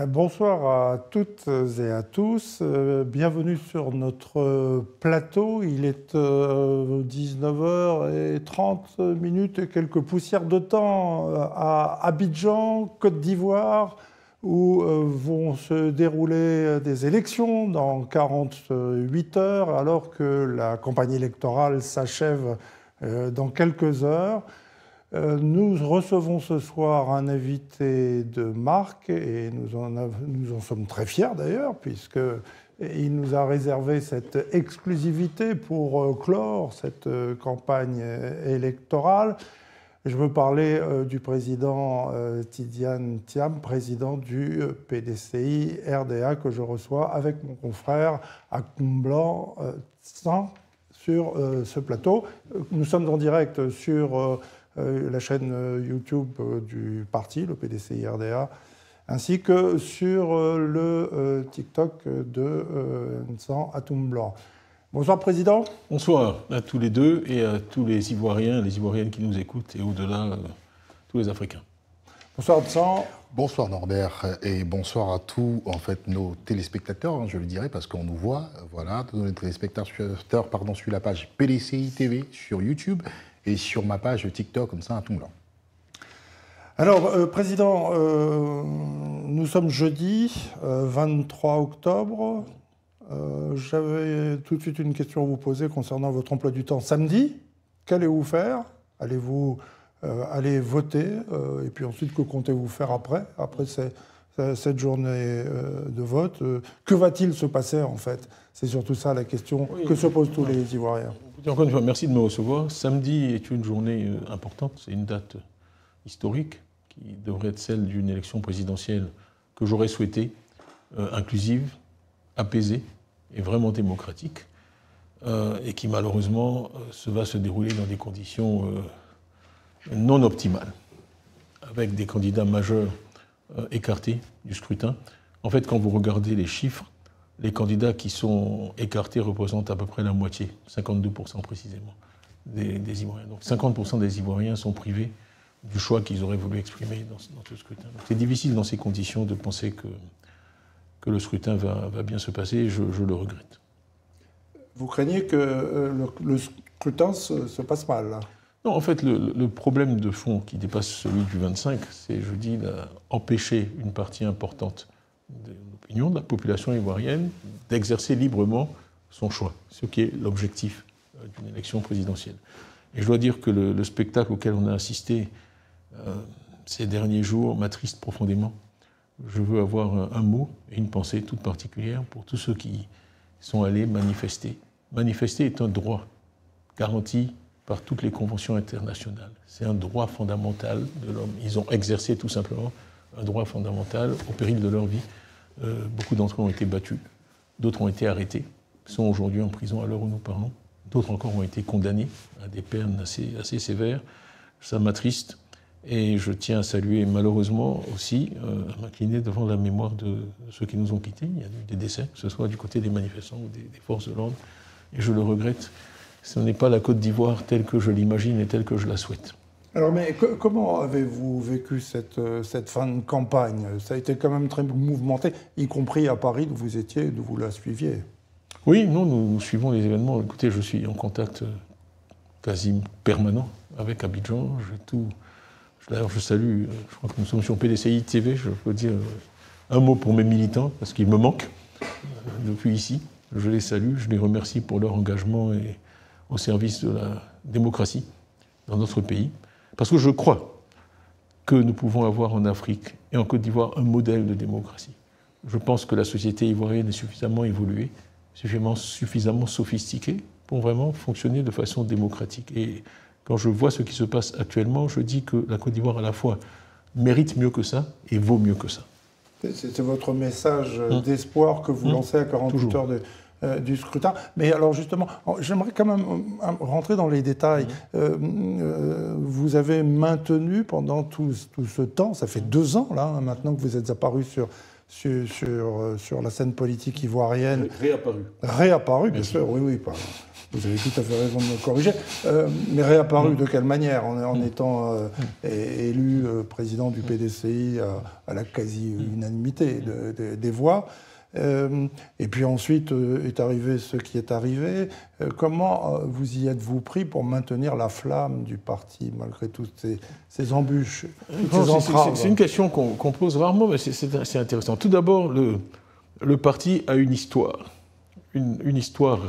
Bonsoir à toutes et à tous. Bienvenue sur notre plateau. Il est 19h30 et quelques poussières de temps à Abidjan, Côte d'Ivoire, où vont se dérouler des élections dans 48 heures, alors que la campagne électorale s'achève dans quelques heures. Nous recevons ce soir un invité de marque et nous en sommes très fiers d'ailleurs, puisqu'il nous a réservé cette exclusivité pour clore cette campagne électorale. Je veux parler du président Tidiane Thiam, président du PDCI RDA, que je reçois avec mon confrère Akoumblan sur ce plateau. Nous sommes en direct sur la chaîne YouTube du parti, le PDCI RDA, ainsi que sur le TikTok de Nsan Atoum-Blanc. Bonsoir, Président. Bonsoir à tous les deux et à tous les Ivoiriens, les Ivoiriennes qui nous écoutent et au-delà, tous les Africains. Bonsoir, Nsan. Bonsoir Norbert et bonsoir à tous nos téléspectateurs, je le dirais, parce qu'on nous voit, voilà, tous nos téléspectateurs sur la page PDCI TV sur YouTube et sur ma page TikTok comme ça, à tout blanc. Alors, Président, nous sommes jeudi 23 octobre. J'avais tout de suite une question à vous poser concernant votre emploi du temps samedi. Qu'allez-vous faire? Allez-vous aller voter? Et puis ensuite, que comptez-vous faire après cette journée de vote? Que va-t-il se passer en fait? C'est surtout ça la question que se posent tous les Ivoiriens. Encore une fois, merci de me recevoir. Samedi est une journée importante, c'est une date historique qui devrait être celle d'une élection présidentielle que j'aurais souhaité inclusive, apaisée et vraiment démocratique, et qui malheureusement va se dérouler dans des conditions non optimales, avec des candidats majeurs écartés du scrutin. En fait, quand vous regardez les chiffres, les candidats qui sont écartés représentent à peu près la moitié, 52% précisément, des Ivoiriens. Donc 50% des Ivoiriens sont privés du choix qu'ils auraient voulu exprimer dans ce scrutin. C'est difficile dans ces conditions de penser que le scrutin va bien se passer, et je le regrette. Vous craignez que le scrutin se passe mal, là? Non, en fait, le problème de fond qui dépasse celui du 25, c'est, je dis, empêcher une partie importante de l'opinion de la population ivoirienne d'exercer librement son choix, ce qui est l'objectif d'une élection présidentielle. Et je dois dire que le spectacle auquel on a assisté ces derniers jours m'attriste profondément. Je veux avoir un mot et une pensée toute particulière pour tous ceux qui sont allés manifester. Manifester est un droit garanti par toutes les conventions internationales. C'est un droit fondamental de l'homme. Ils ont exercé tout simplement un droit fondamental au péril de leur vie. Beaucoup d'entre eux ont été battus, d'autres ont été arrêtés, sont aujourd'hui en prison à l'heure où nous parlons, d'autres encore ont été condamnés à des peines assez sévères. Ça m'attriste et je tiens à saluer malheureusement aussi, à m'incliner devant la mémoire de ceux qui nous ont quittés. Il y a eu des décès, que ce soit du côté des manifestants ou des forces de l'ordre, et je le regrette. Ce n'est pas la Côte d'Ivoire telle que je l'imagine et telle que je la souhaite. Alors, mais comment avez-vous vécu cette fin de campagne? Ça a été quand même très mouvementé, y compris à Paris, d'où vous étiez, d'où vous la suiviez. Oui, non, nous suivons les événements. Écoutez, je suis en contact quasi permanent avec Abidjan. D'ailleurs, je salue, je crois que nous sommes sur PDCI TV, je peux dire un mot pour mes militants, parce qu'ils me manquent depuis ici. Je les salue, je les remercie pour leur engagement et au service de la démocratie dans notre pays. Parce que je crois que nous pouvons avoir en Afrique et en Côte d'Ivoire un modèle de démocratie. Je pense que la société ivoirienne est suffisamment évoluée, suffisamment sophistiquée pour vraiment fonctionner de façon démocratique. Et quand je vois ce qui se passe actuellement, je dis que la Côte d'Ivoire à la fois mérite mieux que ça et vaut mieux que ça. C'est votre message d'espoir que vous lancez à 48 heures du scrutin. Mais alors justement, j'aimerais quand même rentrer dans les détails. Vous avez maintenu pendant tout ce temps, ça fait 2 ans là, maintenant que vous êtes apparu sur la scène politique ivoirienne. Réapparu. Réapparu, bien sûr, oui, pardon. vous avez tout à fait raison de me corriger, mais réapparu de quelle manière? En étant élu président du PDCI à la quasi-unanimité des voix. Et puis ensuite est arrivé ce qui est arrivé. Comment vous y êtes-vous pris pour maintenir la flamme du parti, malgré toutes ces embûches, toutes ces entraves? C'est une question qu'on pose rarement, mais c'est intéressant. Tout d'abord, le parti a une histoire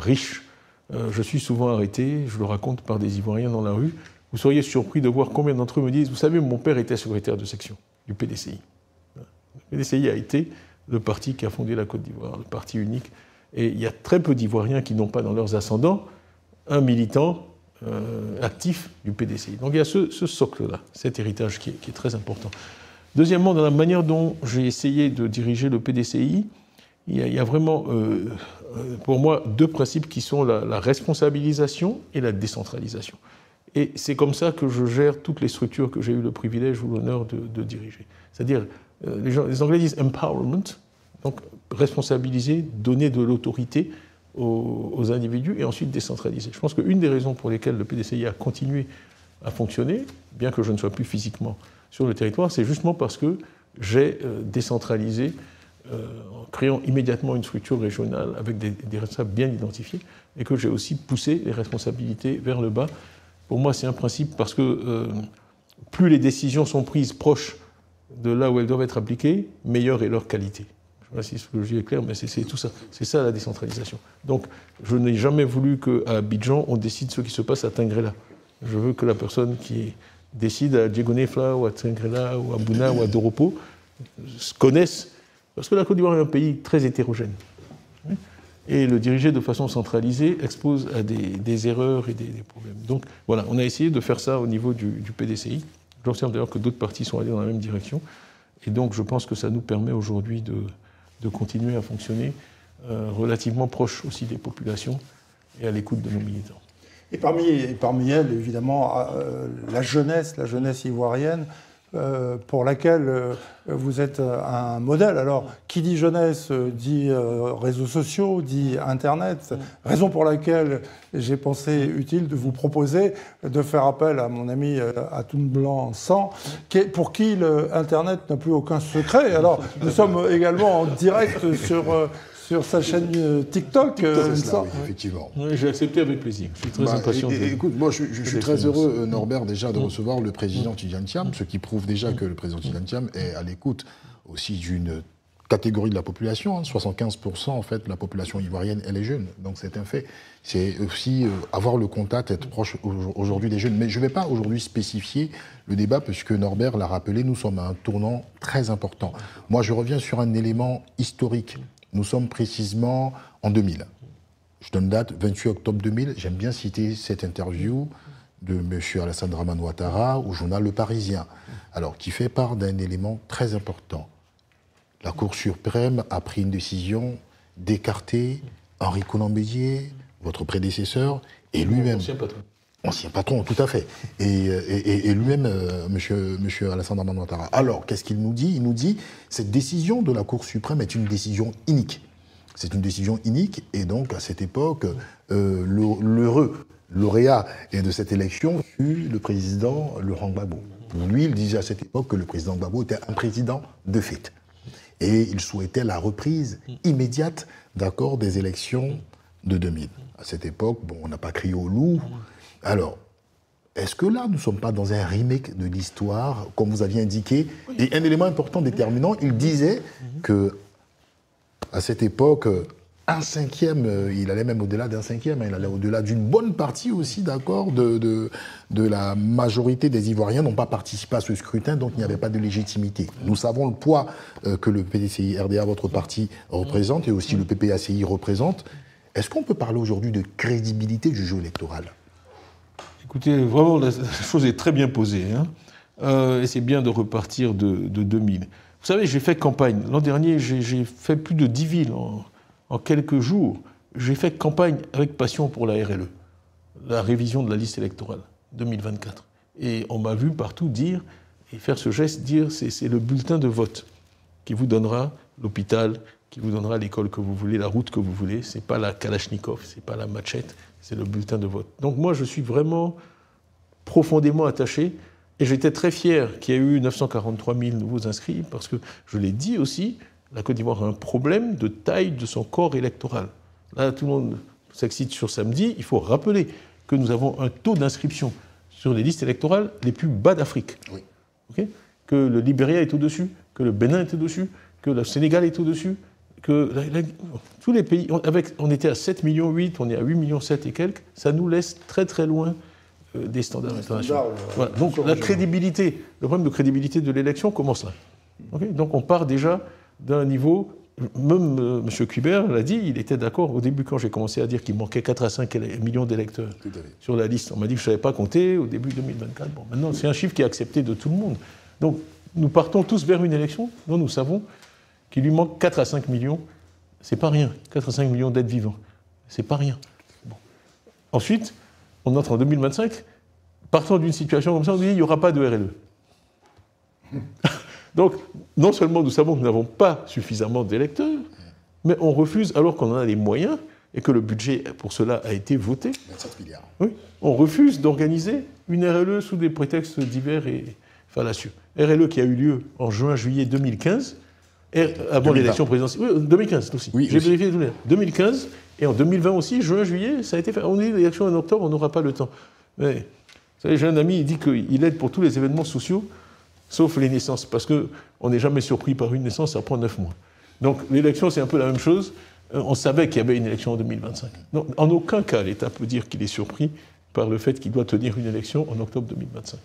riche. Je suis souvent arrêté, je le raconte par des Ivoiriens dans la rue. Vous seriez surpris de voir combien d'entre eux me disent « Vous savez, mon père était secrétaire de section du PDCI. » Le PDCI a été le parti qui a fondé la Côte d'Ivoire, le parti unique. Et il y a très peu d'Ivoiriens qui n'ont pas dans leurs ascendants un militant actif du PDCI. Donc il y a ce socle-là, cet héritage qui est très important. Deuxièmement, dans la manière dont j'ai essayé de diriger le PDCI, il y a vraiment, pour moi, deux principes qui sont la responsabilisation et la décentralisation. Et c'est comme ça que je gère toutes les structures que j'ai eu le privilège ou l'honneur de diriger. C'est-à-dire, les Anglais disent « empowerment », donc responsabiliser, donner de l'autorité aux individus et ensuite décentraliser. Je pense qu'une des raisons pour lesquelles le PDCI a continué à fonctionner, bien que je ne sois plus physiquement sur le territoire, c'est justement parce que j'ai décentralisé en créant immédiatement une structure régionale avec des responsables bien identifiés et que j'ai aussi poussé les responsabilités vers le bas. Pour moi, c'est un principe parce que plus les décisions sont prises proches de là où elles doivent être appliquées, meilleure est leur qualité. Je ne sais pas si ce que je dis est clair, mais c'est tout ça. C'est ça la décentralisation. Donc, je n'ai jamais voulu qu'à Abidjan, on décide ce qui se passe à Tingrela. Je veux que la personne qui décide à Djegonefla ou à Tingrela ou à Bouna ou à Doropo connaisse, parce que la Côte d'Ivoire est un pays très hétérogène. Et le diriger de façon centralisée expose à des erreurs et des problèmes. Donc voilà, on a essayé de faire ça au niveau du PDCI. J'observe d'ailleurs que d'autres partis sont allés dans la même direction. Et donc je pense que ça nous permet aujourd'hui de continuer à fonctionner relativement proche aussi des populations et à l'écoute de nos militants. Et parmi elles, évidemment, la jeunesse ivoirienne, pour laquelle vous êtes un modèle. Alors, qui dit jeunesse dit réseaux sociaux, dit Internet, raison pour laquelle j'ai pensé utile de vous proposer de faire appel à mon ami Atoun Blanc 100, pour qui Internet n'a plus aucun secret. Alors, nous sommes également en direct sur sa chaîne TikTok. Cela, oui, effectivement. Oui, j'ai accepté avec plaisir. Je suis très impatient. Écoute, moi je suis très heureux, Norbert, déjà de recevoir le président Tidjane Thiam, ce qui prouve déjà que le président Tidjane Thiam est à l'écoute aussi d'une catégorie de la population. 75% en fait de la population ivoirienne, elle est jeune. Donc c'est un fait. C'est aussi avoir le contact, être proche aujourd'hui des jeunes. Mais je ne vais pas aujourd'hui spécifier le débat, puisque Norbert l'a rappelé, nous sommes à un tournant très important. Moi je reviens sur un élément historique. Nous sommes précisément en 2000. Je donne date, 28 octobre 2000. J'aime bien citer cette interview de M. Alassane Dramane Ouattara au journal Le Parisien, alors qui fait part d'un élément très important. La Cour suprême a pris une décision d'écarter Henri Konan Bédié, votre prédécesseur, et lui-même. Ancien patron, tout à fait. Et lui-même, monsieur Alassane Dramane Ouattara. Alors, qu'est-ce qu'il nous dit? Il nous dit cette décision de la Cour suprême est une décision inique. C'est une décision inique, et donc, à cette époque, l'heureux lauréat de cette élection fut le président Laurent Gbagbo. Lui, il disait à cette époque que le président Gbagbo était un président de fait. Et il souhaitait la reprise immédiate, d'accord, des élections de 2000. À cette époque, bon, on n'a pas crié au loup. Alors, est-ce que là, nous ne sommes pas dans un remake de l'histoire, comme vous aviez indiqué? Et un élément important déterminant, il disait que à cette époque, un cinquième, il allait même au-delà d'un cinquième, il allait au-delà d'une bonne partie aussi, d'accord, de la majorité des Ivoiriens n'ont pas participé à ce scrutin, donc il n'y avait pas de légitimité. Nous savons le poids que le PDCI-RDA, votre parti, représente, et aussi le PPACI représente. Est-ce qu'on peut parler aujourd'hui de crédibilité du jeu électoral? Écoutez, vraiment, la chose est très bien posée. Et c'est bien de repartir de 2000. Vous savez, j'ai fait campagne. L'an dernier, j'ai fait plus de 10 villes en quelques jours. J'ai fait campagne avec passion pour la RLE, la révision de la liste électorale 2024. Et on m'a vu partout dire, et faire ce geste, dire c'est le bulletin de vote qui vous donnera l'hôpital, qui vous donnera l'école que vous voulez, la route que vous voulez. C'est pas la Kalachnikov, c'est pas la machette, c'est le bulletin de vote. Donc moi, je suis vraiment profondément attaché, et j'étais très fier qu'il y ait eu 943 000 nouveaux inscrits, parce que, je l'ai dit aussi, la Côte d'Ivoire a un problème de taille de son corps électoral. Là, tout le monde s'excite sur samedi. Il faut rappeler que nous avons un taux d'inscription sur les listes électorales les plus bas d'Afrique. Oui. Okay, que le Libéria est au-dessus, que le Bénin est au-dessus, que le Sénégal est au-dessus, que tous les pays... On était à 7,8 millions, on est à 8,7 millions et quelques. Ça nous laisse très très loin des standards internationaux. Voilà. Donc la crédibilité, le problème de crédibilité de l'élection commence là. Okay, donc on part déjà d'un niveau... Même M. Kubert l'a dit, il était d'accord au début quand j'ai commencé à dire qu'il manquait 4 à 5 millions d'électeurs sur la liste. On m'a dit que je ne savais pas compter au début 2024. Bon, maintenant, c'est un chiffre qui est accepté de tout le monde. Donc, nous partons tous vers une élection dont nous savons qu'il lui manque 4 à 5 millions. Ce n'est pas rien. 4 à 5 millions d'êtres vivants. Ce n'est pas rien. Bon. Ensuite, on entre en 2025. Partant d'une situation comme ça, on dit qu'il n'y aura pas de RLE. Donc, non seulement nous savons que nous n'avons pas suffisamment d'électeurs, mais on refuse, alors qu'on en a les moyens, et que le budget pour cela a été voté, 27 milliards. Oui, on refuse d'organiser une RLE sous des prétextes divers et fallacieux. RLE qui a eu lieu en juin-juillet 2015, avant l'élection présidentielle. Oui, 2015 aussi. Oui, j'ai vérifié tout à l'heure. 2015, et en 2020 aussi, juin-juillet, ça a été fait. On est l'élection en octobre, on n'aura pas le temps. Mais, vous savez, j'ai un ami, il dit qu'il aide pour tous les événements sociaux, sauf les naissances, parce qu'on n'est jamais surpris par une naissance, ça prend 9 mois. Donc l'élection, c'est un peu la même chose. On savait qu'il y avait une élection en 2025. Donc, en aucun cas, l'État peut dire qu'il est surpris par le fait qu'il doit tenir une élection en octobre 2025.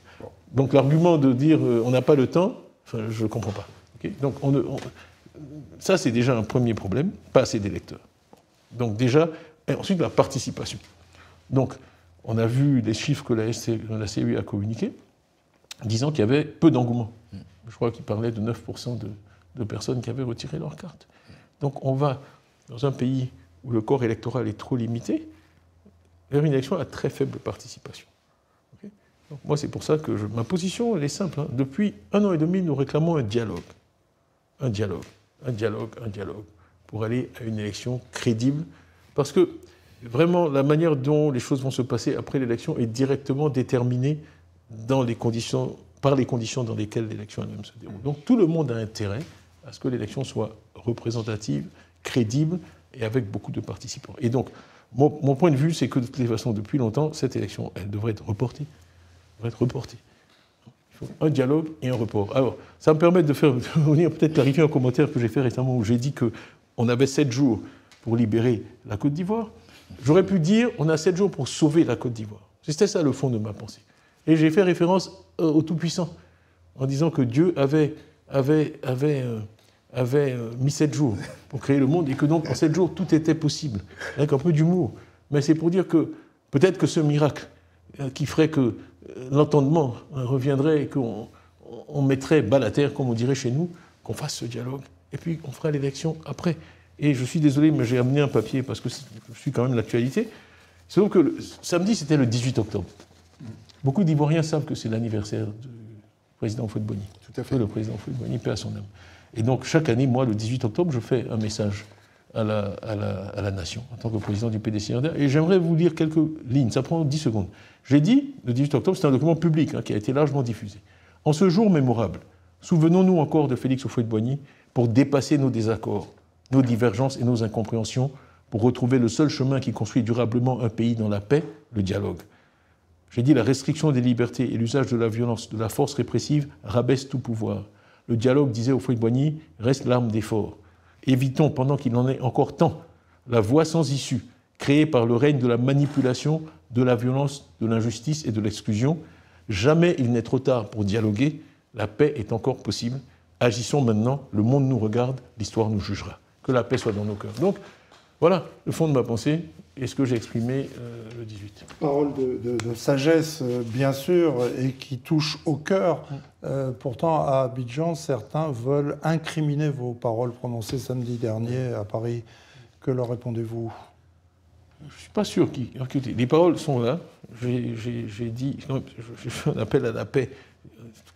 Donc l'argument de dire on n'a pas le temps, enfin, je ne comprends pas. Okay, donc ça, c'est déjà un premier problème, pas assez d'électeurs. Donc déjà, et ensuite la participation. Donc on a vu les chiffres que la CEI a communiqués, disant qu'il y avait peu d'engouement. Je crois qu'il parlait de 9% de personnes qui avaient retiré leur carte. Donc on va, dans un pays où le corps électoral est trop limité, vers une élection à très faible participation. Okay, donc moi, c'est pour ça que ma position, elle est simple. Hein. Depuis 1 an et demi, nous réclamons un dialogue. Un dialogue, un dialogue, un dialogue, pour aller à une élection crédible. Parce que, vraiment, la manière dont les choses vont se passer après l'élection est directement déterminée par les conditions dans lesquelles l'élection elle-même se déroule. Donc tout le monde a intérêt à ce que l'élection soit représentative, crédible et avec beaucoup de participants. Et donc, mon point de vue, c'est que de toutes les façons, depuis longtemps, cette élection, elle devrait être reportée. Il faut un dialogue et un report. Alors, ça me permet de venir peut-être clarifier un commentaire que j'ai fait récemment où j'ai dit qu'on avait 7 jours pour libérer la Côte d'Ivoire. J'aurais pu dire on a 7 jours pour sauver la Côte d'Ivoire. C'était ça le fond de ma pensée. Et j'ai fait référence au Tout-Puissant, en disant que Dieu avait mis 7 jours pour créer le monde, et que donc en 7 jours, tout était possible, avec un peu d'humour. Mais c'est pour dire que peut-être que ce miracle qui ferait que l'entendement reviendrait et qu'on mettrait bas la terre, comme on dirait chez nous, qu'on fasse ce dialogue, et puis on fera l'élection après. Et je suis désolé, mais j'ai amené un papier, parce que je suis quand même l'actualité. C'est donc que samedi, c'était le 18 octobre. Beaucoup d'Ivoiriens savent que c'est l'anniversaire du président Houphouët-Boigny. Tout à fait. Le président Houphouët-Boigny, paix à son âme. Et donc, chaque année, moi, le 18 octobre, je fais un message à la nation, en tant que président du PDCRDA. Et j'aimerais vous lire quelques lignes, ça prend 10 secondes. J'ai dit, le 18 octobre, c'est un document public qui a été largement diffusé. En ce jour mémorable, souvenons-nous encore de Félix Houphouët-Boigny pour dépasser nos désaccords, nos divergences et nos incompréhensions, pour retrouver le seul chemin qui construit durablement un pays dans la paix, le dialogue. J'ai dit la restriction des libertés et l'usage de la violence, de la force répressive rabaisse tout pouvoir. Le dialogue, disait Houphouët-Boigny, reste l'arme des forts. Évitons, pendant qu'il en est encore temps, la voie sans issue, créée par le règne de la manipulation, de la violence, de l'injustice et de l'exclusion. Jamais il n'est trop tard pour dialoguer. La paix est encore possible. Agissons maintenant. Le monde nous regarde. L'histoire nous jugera. Que la paix soit dans nos cœurs. Donc, voilà le fond de ma pensée et ce que j'ai exprimé le 18. Parole de sagesse, bien sûr, et qui touche au cœur. Pourtant, à Abidjan, certains veulent incriminer vos paroles prononcées samedi dernier à Paris. Que leur répondez-vous ? Je ne suis pas sûr qu'ils... Les paroles sont là. J'ai dit... J'ai fait un appel à la paix,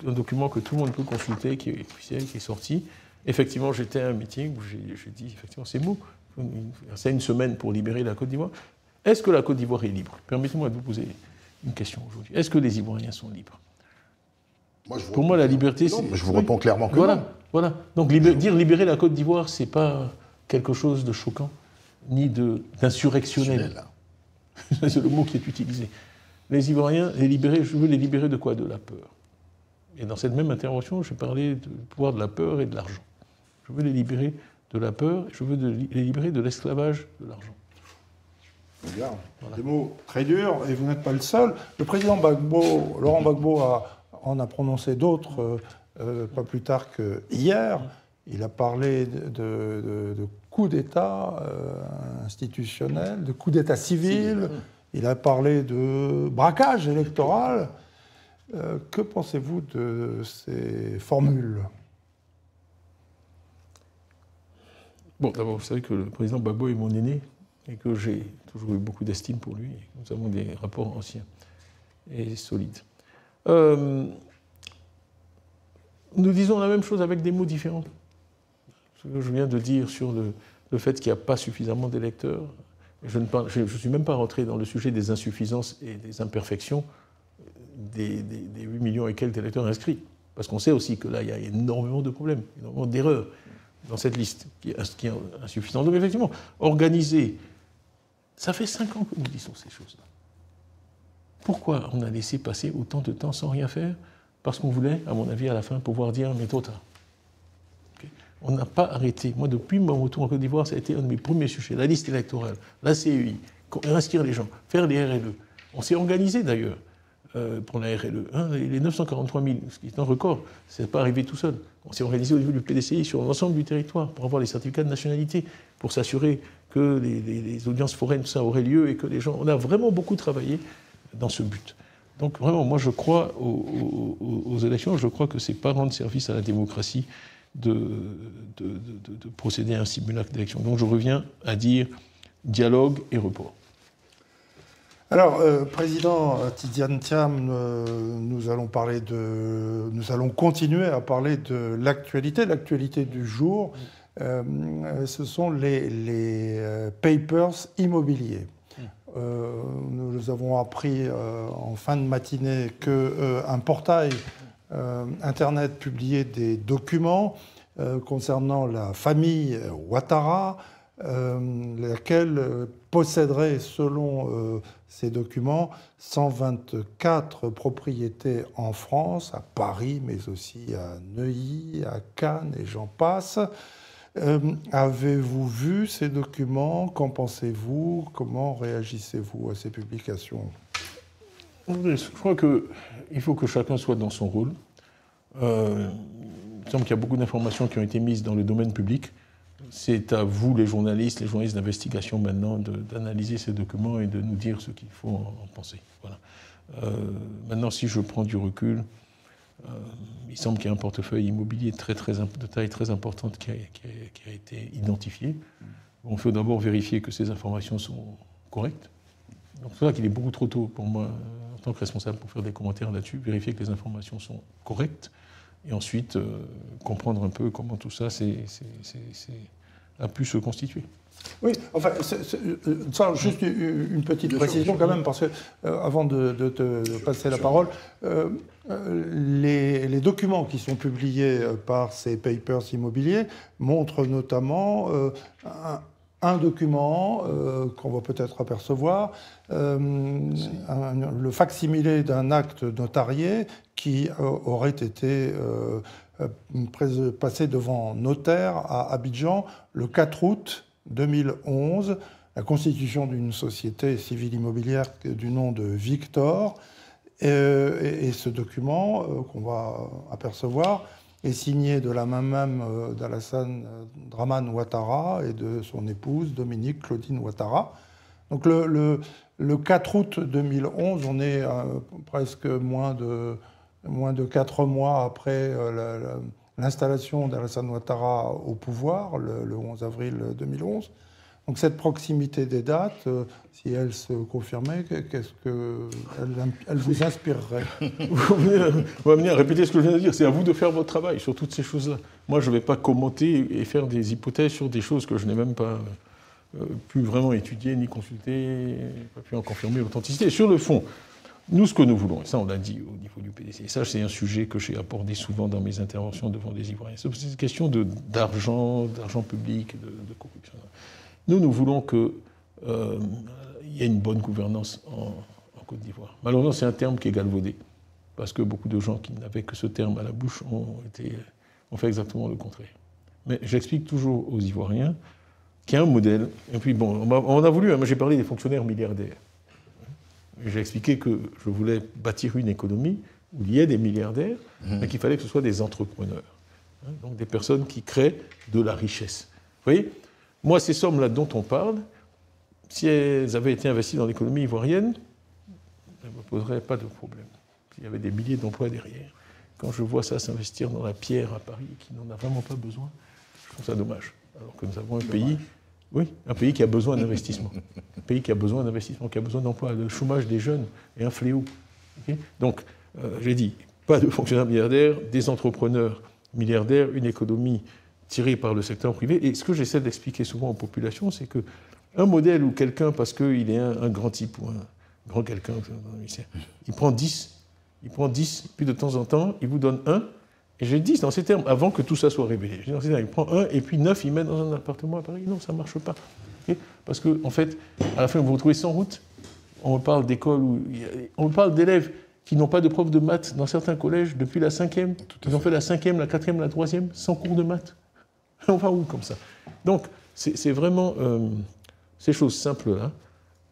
un document que tout le monde peut consulter, qui est officiel, qui est sorti. Effectivement, j'étais à un meeting où j'ai dit, effectivement, ces mots. C'est une semaine pour libérer la Côte d'Ivoire. Est-ce que la Côte d'Ivoire est libre? Permettez-moi de vous poser une question aujourd'hui. Est-ce que les Ivoiriens sont libres? Pour moi, la liberté, c'est... Je vous réponds clairement que voilà, non. Voilà. Donc dire libérer la Côte d'Ivoire, c'est pas quelque chose de choquant, ni d'insurrectionnel. C'est le mot qui est utilisé. Les Ivoiriens, je veux les libérer de quoi? De la peur. Et dans cette même intervention, je parlais du pouvoir de la peur et de l'argent. Je veux les libérer de la peur, et je veux les libérer de l'esclavage de l'argent. Voilà. Des mots très durs, et vous n'êtes pas le seul. Le président Gbagbo, Laurent Gbagbo en a prononcé d'autres, pas plus tard qu'hier. Il a parlé de coup d'État institutionnel, de coup d'État civil. Il a parlé de braquage électoral. Que pensez-vous de ces formules? Bon, d'abord, vous savez que le président Gbagbo est mon aîné et que j'ai toujours eu beaucoup d'estime pour lui. Nous avons des rapports anciens et solides. Nous disons la même chose avec des mots différents. Ce que je viens de dire sur le fait qu'il n'y a pas suffisamment d'électeurs. Je ne suis même pas rentré dans le sujet des insuffisances et des imperfections des 8 millions et quelques d'électeurs inscrits. Parce qu'on sait aussi que là, il y a énormément de problèmes, énormément d'erreurs dans cette liste qui est insuffisante. Donc effectivement, organiser, ça fait 5 ans que nous disons ces choses-là. Pourquoi on a laissé passer autant de temps sans rien faire? Parce qu'on voulait, à mon avis, à la fin, pouvoir dire « mais trop tard ». On n'a pas arrêté. Moi, depuis mon retour en Côte d'Ivoire, ça a été un de mes premiers sujets. La liste électorale, la CEI, inscrire les gens, faire les RLE. On s'est organisé d'ailleurs pour la RLE. Les 943 000, ce qui est un record, ça n'est pas arrivé tout seul. On s'est organisé au niveau du PDCI sur l'ensemble du territoire pour avoir les certificats de nationalité, pour s'assurer que les audiences foraines, tout ça aurait lieu et que les gens... On a vraiment beaucoup travaillé dans ce but. Donc vraiment, moi je crois aux élections, je crois que ce n'est pas rendre service à la démocratie de procéder à un simulacre d'élection. Donc je reviens à dire dialogue et report. Alors, Président Tidjane Thiam, nous allons continuer à parler de l'actualité du jour. Ce sont les papers immobiliers. Nous avons appris en fin de matinée qu'un portail Internet publiait des documents concernant la famille Ouattara, laquelle posséderait, selon ces documents, 124 propriétés en France, à Paris, mais aussi à Neuilly, à Cannes, et j'en passe. Avez-vous vu ces documents? Qu'en pensez-vous? Comment réagissez-vous à ces publications? Je crois qu'il faut que chacun soit dans son rôle. Il me semble qu'il y a beaucoup d'informations qui ont été mises dans le domaine public. C'est à vous, les journalistes d'investigation maintenant, d'analyser ces documents et de nous dire ce qu'il faut en penser. Voilà. Maintenant, si je prends du recul, il semble qu'il y a un portefeuille immobilier de taille très importante qui a été identifié. Il faut d'abord vérifier que ces informations sont correctes. Donc c'est vrai qu'il est beaucoup trop tôt pour moi, en tant que responsable, pour faire des commentaires là-dessus, vérifier que les informations sont correctes, et ensuite comprendre un peu comment tout ça a pu se constituer. Oui, enfin, juste une petite précision quand même, parce que avant de te passer la parole, les documents qui sont publiés par ces papers immobiliers montrent notamment un document qu'on va peut-être apercevoir, le facsimilé d'un acte notarié qui aurait été passé devant notaire à Abidjan le 4 août 2011, la constitution d'une société civile immobilière du nom de Victor. Et ce document qu'on va apercevoir est signé de la main même d'Alassane Dramane Ouattara et de son épouse Dominique Claudine Ouattara. Donc le 4 août 2011, on est presque moins de 4 mois après l'installation d'Alassane Ouattara au pouvoir, le 11 avril 2011. Donc cette proximité des dates, si elle se confirmait, qu'est-ce qu'elle vous inspirerait? Vous venez à répéter ce que je viens de dire. C'est à vous de faire votre travail sur toutes ces choses-là. Moi, je ne vais pas commenter et faire des hypothèses sur des choses que je n'ai même pas pu vraiment étudier, ni consulter, pas pu en confirmer l'authenticité. Et sur le fond, nous, ce que nous voulons, et ça on l'a dit au niveau du PDC, et ça c'est un sujet que j'ai abordé souvent dans mes interventions devant des Ivoiriens, c'est une question d'argent public, de corruption. Nous voulons qu'il y ait une bonne gouvernance en Côte d'Ivoire. Malheureusement, c'est un terme qui est galvaudé, parce que beaucoup de gens qui n'avaient que ce terme à la bouche ont fait exactement le contraire. Mais j'explique toujours aux Ivoiriens qu'il y a un modèle, et puis bon, on a voulu, moi j'ai parlé des fonctionnaires milliardaires. J'ai expliqué que je voulais bâtir une économie où il y ait des milliardaires, mais qu'il fallait que ce soit des entrepreneurs. Donc des personnes qui créent de la richesse. Vous voyez, moi, ces sommes-là dont on parle, si elles avaient été investies dans l'économie ivoirienne, elles ne me poseraient pas de problème. Il y avait des milliers d'emplois derrière. Quand je vois ça s'investir dans la pierre à Paris, qui n'en a vraiment pas besoin, je trouve ça dommage. Alors que nous avons un pays, un pays qui a besoin d'investissement. Un pays qui a besoin d'investissement, qui a besoin d'emploi. Le chômage des jeunes est un fléau. Okay, donc, j'ai dit, pas de fonctionnaires milliardaires, des entrepreneurs milliardaires, une économie tirée par le secteur privé. Et ce que j'essaie d'expliquer souvent aux populations, c'est qu'un modèle où quelqu'un, parce qu'il est un grand type ou un grand quelqu'un, il prend 10, puis de temps en temps, il vous donne 1, et j'ai dit dans ces termes, avant que tout ça soit révélé, il prend 1, et puis 9, il met dans un appartement à Paris. Non, ça ne marche pas. Okay, parce qu'en fait, à la fin, vous vous retrouvez sans route. On parle d'écoles, on parle d'élèves qui n'ont pas de prof de maths dans certains collèges depuis la 5e. Ils ont fait la 5e, la 4e, la 3e, sans cours de maths. On va où comme ça? Donc, c'est vraiment ces choses simples-là.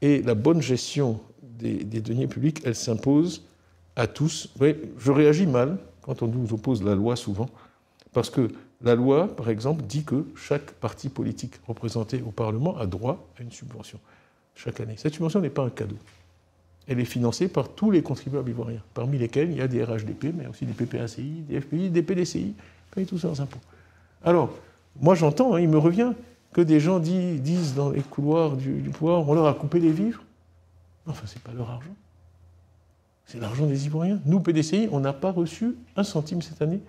Et la bonne gestion des deniers publics, elle s'impose à tous. Oui, je réagis mal quand on nous oppose la loi souvent, parce que la loi, par exemple, dit que chaque parti politique représenté au Parlement a droit à une subvention chaque année. Cette subvention n'est pas un cadeau. Elle est financée par tous les contribuables ivoiriens, parmi lesquels il y a des RHDP, mais aussi des PPACI, des FPI, des PDCI, payent tous leurs impôts. Alors, moi j'entends, il me revient, que des gens disent dans les couloirs du pouvoir, on leur a coupé les vivres. Enfin, c'est pas leur argent. C'est l'argent des Ivoiriens. Nous, PDCI, on n'a pas reçu un centime cette année.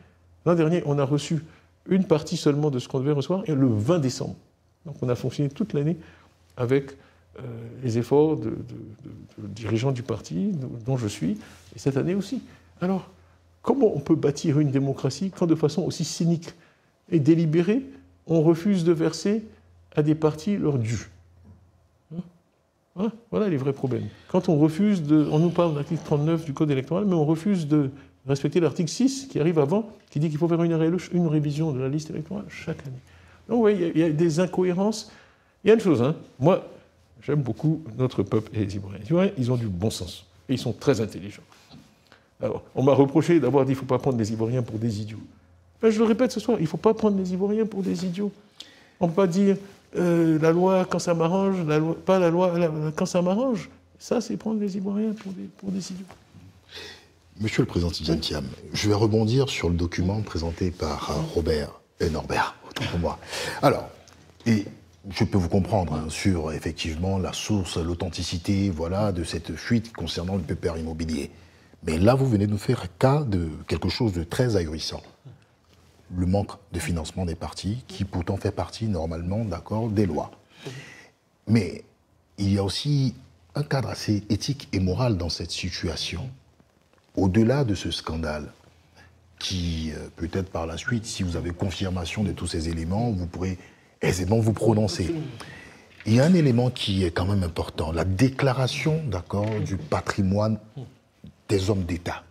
L'an dernier, on a reçu une partie seulement de ce qu'on devait recevoir, et le 20 décembre. Donc on a fonctionné toute l'année avec les efforts de dirigeants du parti, dont je suis, et cette année aussi. Alors, comment on peut bâtir une démocratie quand de façon aussi cynique et délibérée, on refuse de verser à des partis leur dû? Voilà les vrais problèmes. Quand on refuse on nous parle de l'article 39 du Code électoral, mais on refuse de respecter l'article 6 qui arrive avant, qui dit qu'il faut faire une révision de la liste électorale chaque année. Donc oui, il y a des incohérences. Il y a une chose, moi, j'aime beaucoup notre peuple et les Ivoiriens. Les Ivoiriens, ils ont du bon sens et ils sont très intelligents. Alors, on m'a reproché d'avoir dit qu'il ne faut pas prendre les Ivoiriens pour des idiots. Ben, je le répète ce soir, il ne faut pas prendre les Ivoiriens pour des idiots. On ne peut pas dire la loi quand ça m'arrange, pas la loi quand ça m'arrange. Ça, c'est prendre les Ivoiriens pour des idiots. Monsieur le Président Tidjane Thiam, je vais rebondir sur le document présenté par Robert et Norbert, autant pour moi. Alors, et je peux vous comprendre sur effectivement la source, l'authenticité, voilà, de cette fuite concernant le PPR immobilier. Mais là, vous venez de nous faire cas de quelque chose de très ahurissant. Le manque de financement des partis, qui pourtant fait partie normalement, d'accord, des lois. Mais il y a aussi un cadre assez éthique et moral dans cette situation. Au-delà de ce scandale, qui peut-être par la suite, si vous avez confirmation de tous ces éléments, vous pourrez aisément vous prononcer. Il y a un élément qui est quand même important, la déclaration, d'accord, du patrimoine des hommes d'État.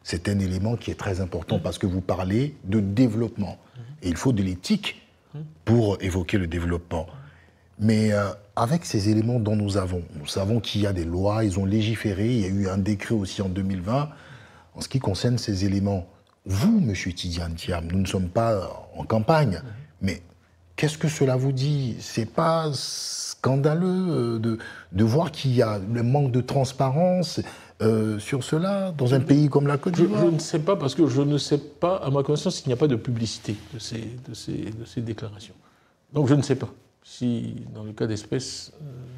C'est un élément qui est très important parce que vous parlez de développement. Et il faut de l'éthique pour évoquer le développement. Mais avec ces éléments dont nous savons qu'il y a des lois, ils ont légiféré, il y a eu un décret aussi en 2020. En ce qui concerne ces éléments, vous, M. Tidjane Thiam, nous ne sommes pas en campagne, mais qu'est-ce que cela vous dit? C'est pas scandaleux de voir qu'il y a le manque de transparence sur cela dans un pays comme la Côte d'Ivoire? Je ne sais pas, parce que je ne sais pas, à ma connaissance, qu'il n'y a pas de publicité de ces déclarations. Donc je ne sais pas si, dans le cas d'espèce,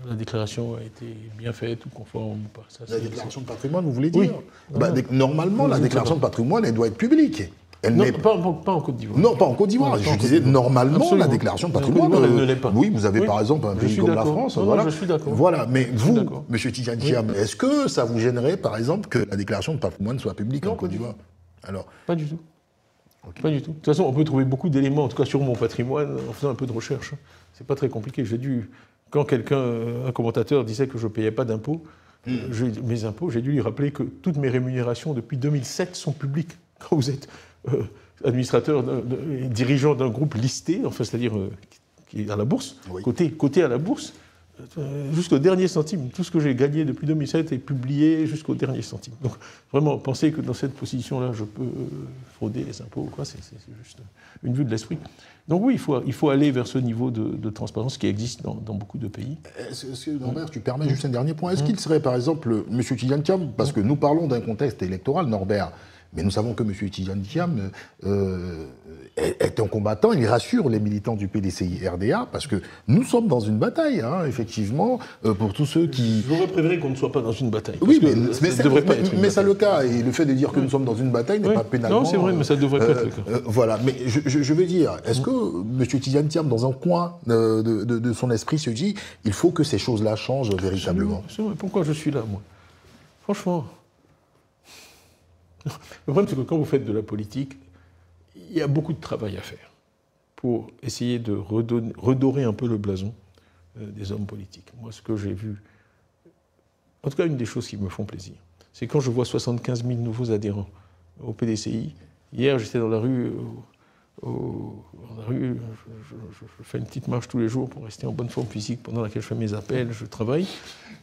la déclaration a été bien faite ou conforme ou pas. Ça, la déclaration de patrimoine, vous voulez dire? Oui. Normalement, la déclaration de patrimoine, elle doit être publique. Non, pas en Côte d'Ivoire. Non, pas en Côte d'Ivoire. Je disais, normalement, absolument. la déclaration de patrimoine, elle ne l'est pas. Oui, vous avez Oui. par exemple un pays comme la France. Non, voilà. je suis d'accord. Voilà, mais vous, d'accord. M. Tidjane Thiam, est-ce que ça vous gênerait, par exemple, que la déclaration de patrimoine soit publique en Côte d'Ivoire? Alors, pas du tout. Okay. Pas du tout. De toute façon, on peut trouver beaucoup d'éléments, en tout cas sur mon patrimoine, en faisant un peu de recherche. C'est pas très compliqué. Quand un commentateur disait que je ne payais pas d'impôts, mes impôts, j'ai dû lui rappeler que toutes mes rémunérations depuis 2007 sont publiques. Quand vous êtes administrateur, dirigeant d'un groupe listé, enfin, c'est-à-dire qui est à la bourse, oui. côté à la bourse, jusqu'au dernier centime. Tout ce que j'ai gagné depuis 2007 est publié jusqu'au dernier centime. Donc, vraiment, penser que dans cette position-là, je peux frauder les impôts, c'est juste une vue de l'esprit. Donc oui, il faut aller vers ce niveau de transparence qui existe dans beaucoup de pays. Norbert, tu permets juste un dernier point. Est-ce qu'il serait, par exemple, M. Tidjane Thiam, parce que nous parlons d'un contexte électoral, Norbert, mais nous savons que M. Tidjane Thiam est un combattant, il rassure les militants du PDCI-RDA, parce que nous sommes dans une bataille, hein, effectivement, pour tous ceux qui... J'aurais préféré qu'on ne soit pas dans une bataille. Oui, mais c'est le cas, et le fait de dire que nous sommes dans une bataille n'est pas pénalement... Non, c'est vrai, mais ça devrait pas être le cas. Voilà, mais je veux dire, est-ce que M. Tidjane Thiam, dans un coin de son esprit, se dit, il faut que ces choses-là changent véritablement? Absolument. Pourquoi je suis là, moi? Franchement... Le problème, c'est que quand vous faites de la politique, il y a beaucoup de travail à faire pour essayer de redorer un peu le blason des hommes politiques. Moi, ce que j'ai vu, en tout cas, une des choses qui me font plaisir, c'est quand je vois 75 000 nouveaux adhérents au PDCI. Hier, j'étais dans la rue, je fais une petite marche tous les jours pour rester en bonne forme physique pendant laquelle je fais mes appels, je travaille.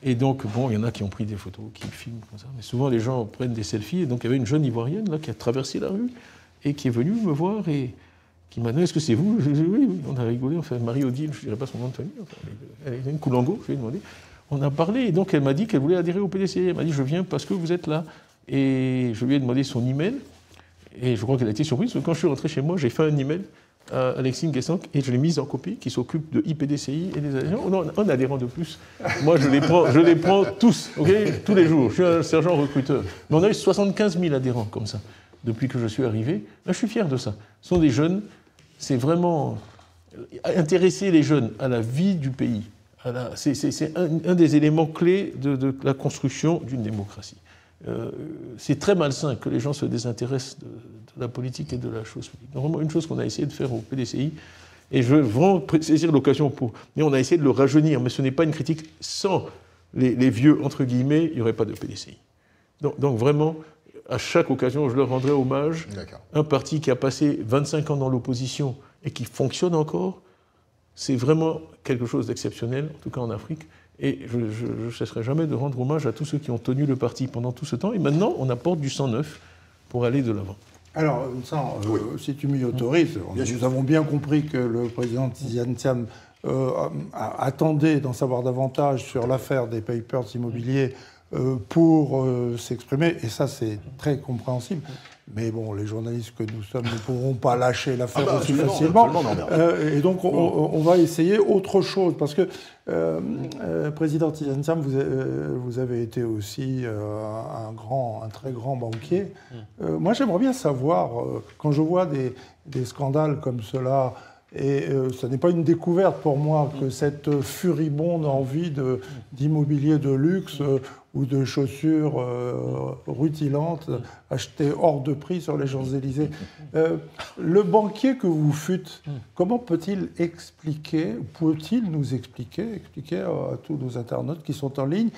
Et donc, bon, il y en a qui ont pris des photos, qui filment comme ça. Mais souvent, les gens prennent des selfies. Et donc, il y avait une jeune Ivoirienne là, qui a traversé la rue et qui est venue me voir et qui m'a dit « Est-ce que c'est vous ?» Je dis « Oui, oui. » On a rigolé. On fait Marie-Odile, je ne dirais pas son nom de famille. Enfin, elle est une Koulango, je lui ai demandé. On a parlé. Et donc, elle m'a dit qu'elle voulait adhérer au PDCI. Elle m'a dit « Je viens parce que vous êtes là. » Et je lui ai demandé son email. Et je crois qu'elle a été surprise. Parce que quand je suis rentré chez moi, j'ai fait un email à Alexis Nguessan et je l'ai mise en copie, qui s'occupe de IPDCI et des adhérents. Non, un adhérent de plus. Moi, je les prends tous, okay, tous les jours. Je suis un sergent recruteur. Mais on a eu 75 000 adhérents comme ça, depuis que je suis arrivé. Là, je suis fier de ça. Ce sont des jeunes, c'est vraiment intéresser les jeunes à la vie du pays. C'est un des éléments clés de la construction d'une démocratie. C'est très malsain que les gens se désintéressent de la politique et de la chose publique. Donc, vraiment, une chose qu'on a essayé de faire au PDCI, et je veux vraiment saisir l'occasion pour... Mais on a essayé de le rajeunir, mais ce n'est pas une critique. Sans les vieux, entre guillemets, il n'y aurait pas de PDCI. Donc vraiment, à chaque occasion, je leur rendrai hommage. Un parti qui a passé 25 ans dans l'opposition et qui fonctionne encore, c'est vraiment quelque chose d'exceptionnel, en tout cas en Afrique. Et je ne cesserai jamais de rendre hommage à tous ceux qui ont tenu le parti pendant tout ce temps. Et maintenant, on apporte du sang neuf pour aller de l'avant. Alors, si tu m'y autorises, nous avons bien compris que le président Tidjane Thiam attendait d'en savoir davantage sur l'affaire des papers immobiliers pour s'exprimer, et ça c'est très compréhensible. Mais bon, les journalistes que nous sommes ne pourront pas lâcher l'affaire aussi facilement. Et donc, on va essayer autre chose. Parce que, Président Tidjane Thiam, vous avez été aussi un très grand banquier. Moi, j'aimerais bien savoir, quand je vois des scandales comme cela, et ce n'est pas une découverte pour moi que cette furibonde envie d'immobilier de luxe ou de chaussures rutilantes achetées hors de prix sur les Champs-Élysées. Le banquier que vous fûtes, comment peut-il nous expliquer à tous nos internautes qui sont en ligne,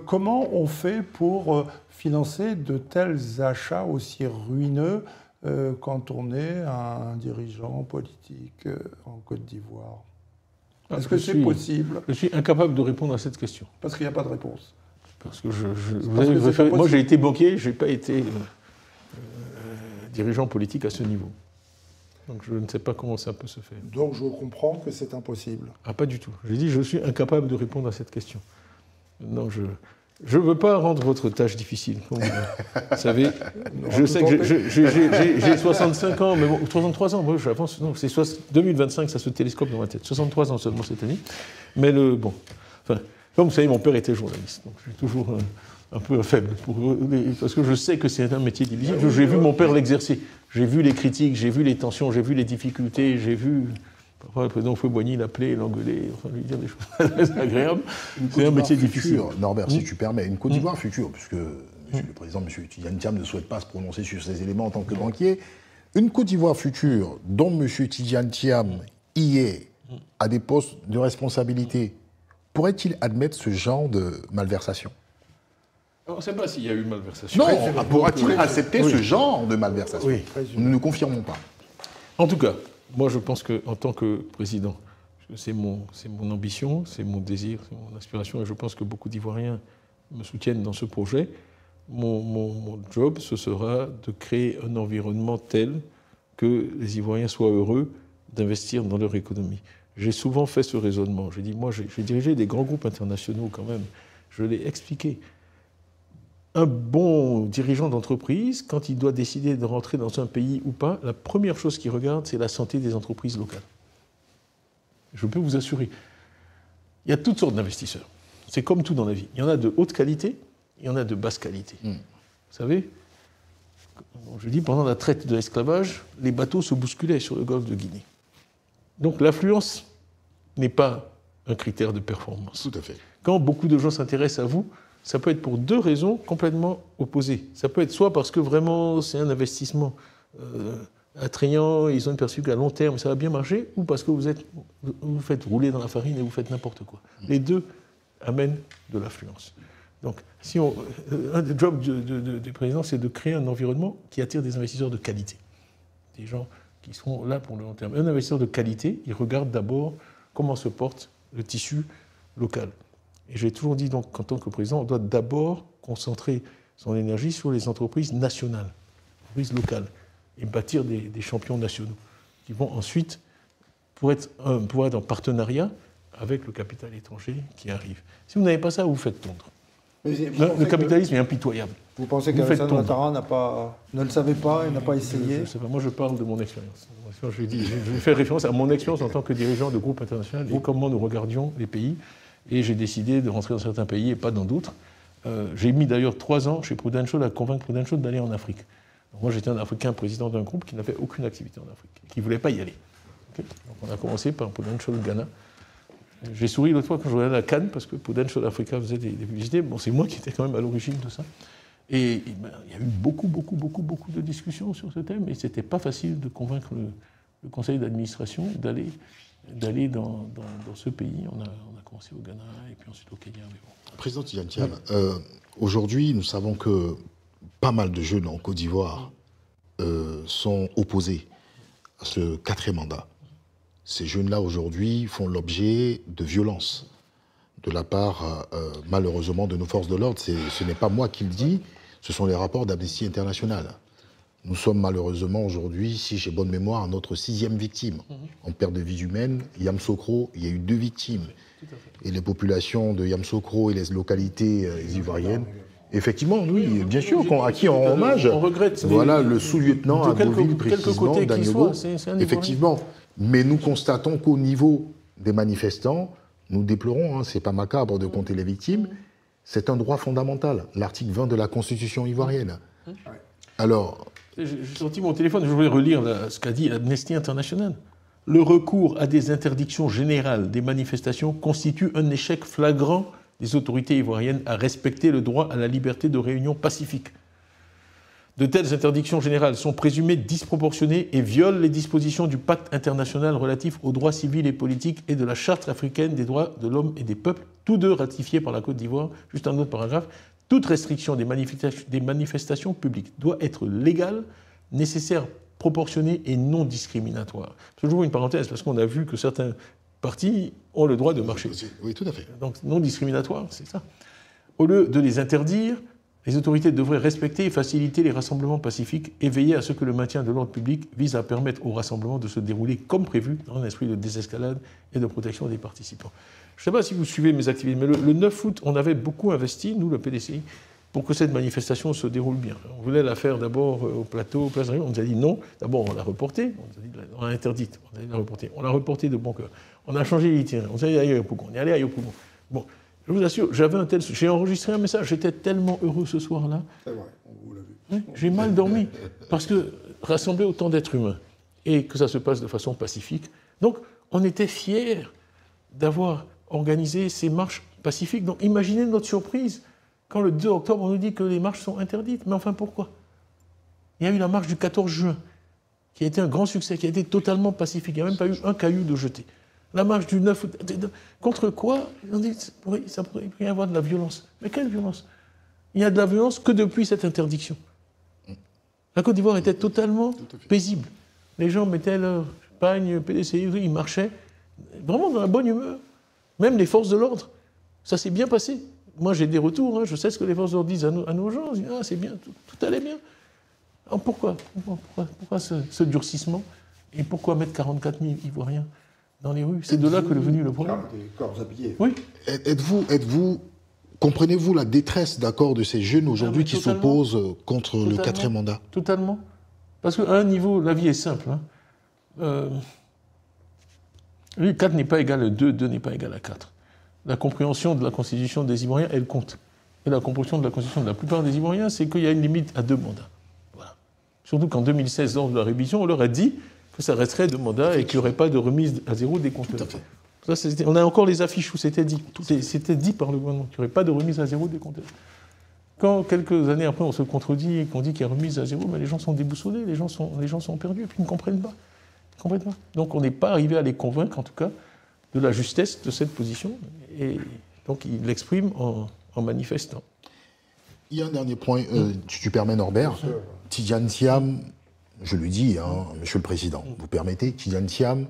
comment on fait pour financer de tels achats aussi ruineux quand on est un dirigeant politique en Côte d'Ivoire? Est-ce que c'est possible? Je suis incapable de répondre à cette question. Parce qu'il n'y a pas de réponse. Parce que moi, j'ai été banquier, je n'ai pas été dirigeant politique à ce niveau. Donc je ne sais pas comment ça peut se faire. Donc je comprends que c'est impossible. Ah, pas du tout. J'ai dit je suis incapable de répondre à cette question. Non, je ne veux pas rendre votre tâche difficile. Comme vous savez, je sais que j'ai 65 ans, mais bon, 63 ans, moi j'avance. Non, c'est 2025, ça se télescope dans ma tête. 63 ans seulement cette année. Mais bon. Enfin, comme vous savez, mon père était journaliste, donc j'ai toujours un peu faible, parce que je sais que c'est un métier difficile. J'ai vu mon père l'exercer. J'ai vu les critiques, j'ai vu les tensions, j'ai vu les difficultés, j'ai vu... Parfois, le président Fouet-Boigny l'appeler, l'engueuler, enfin, lui dire des choses très agréables. C'est un métier difficile. Norbert, si tu permets, une Côte d'Ivoire future, puisque le président, M. Tidjane Thiam, ne souhaite pas se prononcer sur ces éléments en tant que banquier. Une Côte d'Ivoire future, dont M. Tidjane Thiam y est, à des postes de responsabilité, pourrait-il admettre ce genre de malversation? On ne sait pas s'il y a eu malversation. Non, pourra-t-il accepter ce genre de malversation? Oui. Nous ne confirmons pas. En tout cas, moi je pense qu'en tant que président, c'est mon ambition, c'est mon désir, c'est mon aspiration, et je pense que beaucoup d'Ivoiriens me soutiennent dans ce projet. Mon job, ce sera de créer un environnement tel que les Ivoiriens soient heureux d'investir dans leur économie. J'ai souvent fait ce raisonnement. J'ai dit, moi, j'ai dirigé des grands groupes internationaux quand même. Je l'ai expliqué. Un bon dirigeant d'entreprise, quand il doit décider de rentrer dans un pays ou pas, la première chose qu'il regarde, c'est la santé des entreprises locales. Je peux vous assurer. Il y a toutes sortes d'investisseurs. C'est comme tout dans la vie. Il y en a de haute qualité, il y en a de basse qualité. Vous savez, je dis, pendant la traite de l'esclavage, les bateaux se bousculaient sur le golfe de Guinée. Donc l'affluence n'est pas un critère de performance. Tout à fait. Quand beaucoup de gens s'intéressent à vous, ça peut être pour deux raisons complètement opposées. Ça peut être soit parce que vraiment c'est un investissement attrayant, ils ont perçu qu'à long terme ça va bien marcher, ou parce que vous faites rouler dans la farine et vous faites n'importe quoi. Les deux amènent de l'affluence. Donc, un des jobs du président, c'est de créer un environnement qui attire des investisseurs de qualité. Des gens qui seront là pour le long terme. Un investisseur de qualité, il regarde d'abord comment se porte le tissu local. Et j'ai toujours dit, donc, qu'en tant que président, on doit d'abord concentrer son énergie sur les entreprises nationales, les entreprises locales, et bâtir des champions nationaux, qui vont ensuite pouvoir être en partenariat avec le capital étranger qui arrive. Si vous n'avez pas ça, vous faites tondre. Le capitalisme est impitoyable. Vous pensez qu'Alassane Ouattara ne le savait pas et n'a pas essayé? Je ne sais pas. Moi, je parle de mon expérience. Je fais référence à mon expérience en tant que dirigeant de groupe international et comment nous regardions les pays. Et j'ai décidé de rentrer dans certains pays et pas dans d'autres. J'ai mis d'ailleurs 3 ans chez Prudential à convaincre Prudential d'aller en Afrique. Donc moi, j'étais un Africain président d'un groupe qui n'avait aucune activité en Afrique, qui ne voulait pas y aller. Okay. Donc on a commencé par Prudential Ghana. J'ai souri l'autre fois quand je regardais à Cannes, parce que Prudential Africa faisait des publicités. Bon, c'est moi qui étais quand même à l'origine de ça. Et il y a eu beaucoup de discussions sur ce thème, et ce n'était pas facile de convaincre le conseil d'administration d'aller dans ce pays. On a commencé au Ghana, et puis ensuite au Kenya. Mais bon. Président Tidjane Thiam, aujourd'hui, nous savons que pas mal de jeunes en Côte d'Ivoire sont opposés à ce 4e mandat. Ces jeunes-là, aujourd'hui, font l'objet de violences de la part, malheureusement, de nos forces de l'ordre. Ce n'est pas moi qui le dis, ce sont les rapports d'Amnesty International. Nous sommes malheureusement aujourd'hui, si j'ai bonne mémoire, à notre 6e victime. En perte de vies humaines, Yamoussoukro, il y a eu 2 victimes. Et les populations de Yamoussoukro et les localités ivoiriennes, effectivement, oui, bien sûr, à qui on rend hommage. On regrette. Voilà, le sous-lieutenant à Beauville, précisément, Dagnogo. Effectivement. Mais nous constatons qu'au niveau des manifestants, nous déplorons, c'est pas macabre de compter les victimes, c'est un droit fondamental, l'article 20 de la Constitution ivoirienne. Alors... J'ai sorti mon téléphone, je voulais relire ce qu'a dit Amnesty International. Le recours à des interdictions générales des manifestations constitue un échec flagrant des autorités ivoiriennes à respecter le droit à la liberté de réunion pacifique. De telles interdictions générales sont présumées disproportionnées et violent les dispositions du pacte international relatif aux droits civils et politiques et de la charte africaine des droits de l'homme et des peuples, tous deux ratifiés par la Côte d'Ivoire. Juste un autre paragraphe. Toute restriction des manifestations publiques doit être légale, nécessaire, proportionnée et non discriminatoire. J'ouvre une parenthèse parce qu'on a vu que certains partis ont le droit de marcher. Oui, tout à fait. Donc non discriminatoire, c'est ça. Au lieu de les interdire, les autorités devraient respecter et faciliter les rassemblements pacifiques et veiller à ce que le maintien de l'ordre public vise à permettre aux rassemblements de se dérouler comme prévu dans un esprit de désescalade et de protection des participants. Je ne sais pas si vous suivez mes activités, mais le 9 août, on avait beaucoup investi, nous, le PDCI, pour que cette manifestation se déroule bien. On voulait la faire d'abord au plateau, place Réunion. On nous a dit non. D'abord, on l'a reportée. On l'a interdite. On a dit la reporter. On l'a reportée de bon cœur. On a changé l'itinéraire. On est allé à Yopougon. On est allé à Yopougon. Bon. Je vous assure, j'ai enregistré un message, j'étais tellement heureux ce soir-là. C'est vrai, on vous l'a vu. J'ai mal dormi, parce que rassembler autant d'êtres humains, et que ça se passe de façon pacifique. Donc, on était fiers d'avoir organisé ces marches pacifiques. Donc, imaginez notre surprise quand le 2 octobre, on nous dit que les marches sont interdites. Mais enfin, pourquoi? Il y a eu la marche du 14 juin, qui a été un grand succès, qui a été totalement pacifique. Il n'y a même pas eu un caillou de jeté. La marche du 9 août, contre quoi? On dit ça pourrait y avoir de la violence. Mais quelle violence? Il n'y a de la violence que depuis cette interdiction. La Côte d'Ivoire était totalement paisible. Les gens mettaient leur pagne, PDCI, ils marchaient vraiment dans la bonne humeur. Même les forces de l'ordre, ça s'est bien passé. Moi, j'ai des retours, hein, je sais ce que les forces de l'ordre disent à nos gens. Ils disent, ah, c'est bien, tout allait bien. Alors pourquoi ce durcissement? Et pourquoi mettre 44 000 Ivoiriens dans les rues? C'est de là que est venu le problème. Des corps habillés. Oui. Comprenez-vous la détresse, d'accord, de ces jeunes aujourd'hui qui s'opposent contre le 4e mandat? Totalement. Parce qu'à un niveau, la vie est simple. Hein. 4 n'est pas égal à 2, 2 n'est pas égal à 4. La compréhension de la Constitution des Ivoiriens, elle compte. Et la compréhension de la Constitution de la plupart des Ivoiriens, c'est qu'il y a une limite à 2 mandats. Voilà. Surtout qu'en 2016, lors de la révision, on leur a dit que ça resterait 2 mandats et qu'il n'y aurait pas de remise à zéro des comptes. Tout à fait. On a encore les affiches où c'était dit. C'était dit par le gouvernement qu'il n'y aurait pas de remise à zéro des comptes. Quand, quelques années après, on se contredit et qu'on dit qu'il y a remise à zéro, mais les gens sont déboussolés, les gens sont perdus et puis ils ne comprennent pas. Donc on n'est pas arrivé à les convaincre, en tout cas, de la justesse de cette position. Et donc ils l'expriment en manifestant. Il y a un dernier point, tu permets Norbert. Tidjane Thiam, je le dis, hein, Monsieur le Président, vous permettez, Tidjane Thiam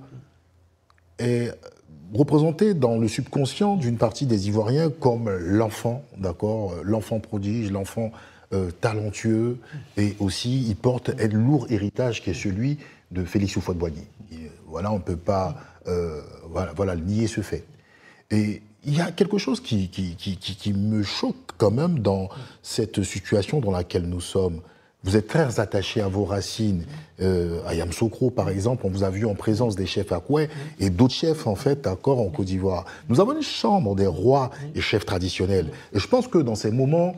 est représenté dans le subconscient d'une partie des Ivoiriens comme l'enfant, d'accord, l'enfant prodige, l'enfant talentueux, et aussi il porte un lourd héritage qui est celui de Félix Houphouët-Boigny. Voilà, on ne peut pas nier ce fait. Et il y a quelque chose qui me choque quand même dans cette situation dans laquelle nous sommes. Vous êtes très attaché à vos racines. À Yamoussoukro, par exemple, on vous a vu en présence des chefs Akoué et d'autres chefs, en fait, d'accord, en Côte d'Ivoire. Nous avons une chambre des rois et chefs traditionnels. Et je pense que dans ces moments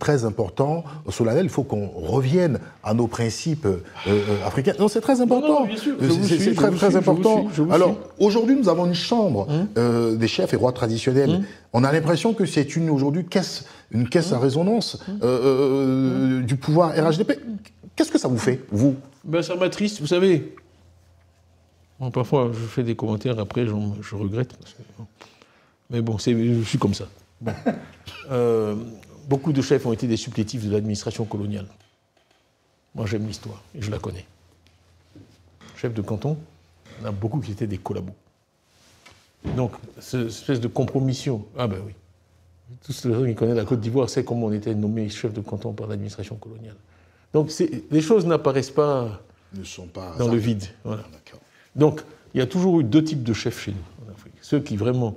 très importants, solennels, il faut qu'on revienne à nos principes africains. Non, c'est très important. C'est très important. Alors, aujourd'hui, nous avons une chambre des chefs et rois traditionnels. On a l'impression que c'est aujourd'hui une caisse à résonance du pouvoir RHDP. Qu'est-ce que ça vous fait, vous? Ben, ça m'attriste, vous savez. Bon, parfois, je fais des commentaires, après, je regrette. Mais bon, je suis comme ça. Bon. Beaucoup de chefs ont été des supplétifs de l'administration coloniale. Moi, j'aime l'histoire, et je la connais. Chef de canton, il y en a beaucoup qui étaient des collabos. Donc, cette espèce de compromission, ah ben oui. Tout ce qui connaît la Côte d'Ivoire sait comment on était nommé chef de canton par l'administration coloniale. Donc, les choses n'apparaissent pas, dans le vide. Voilà. Donc, il y a toujours eu 2 types de chefs chez nous, en Afrique. Ceux qui vraiment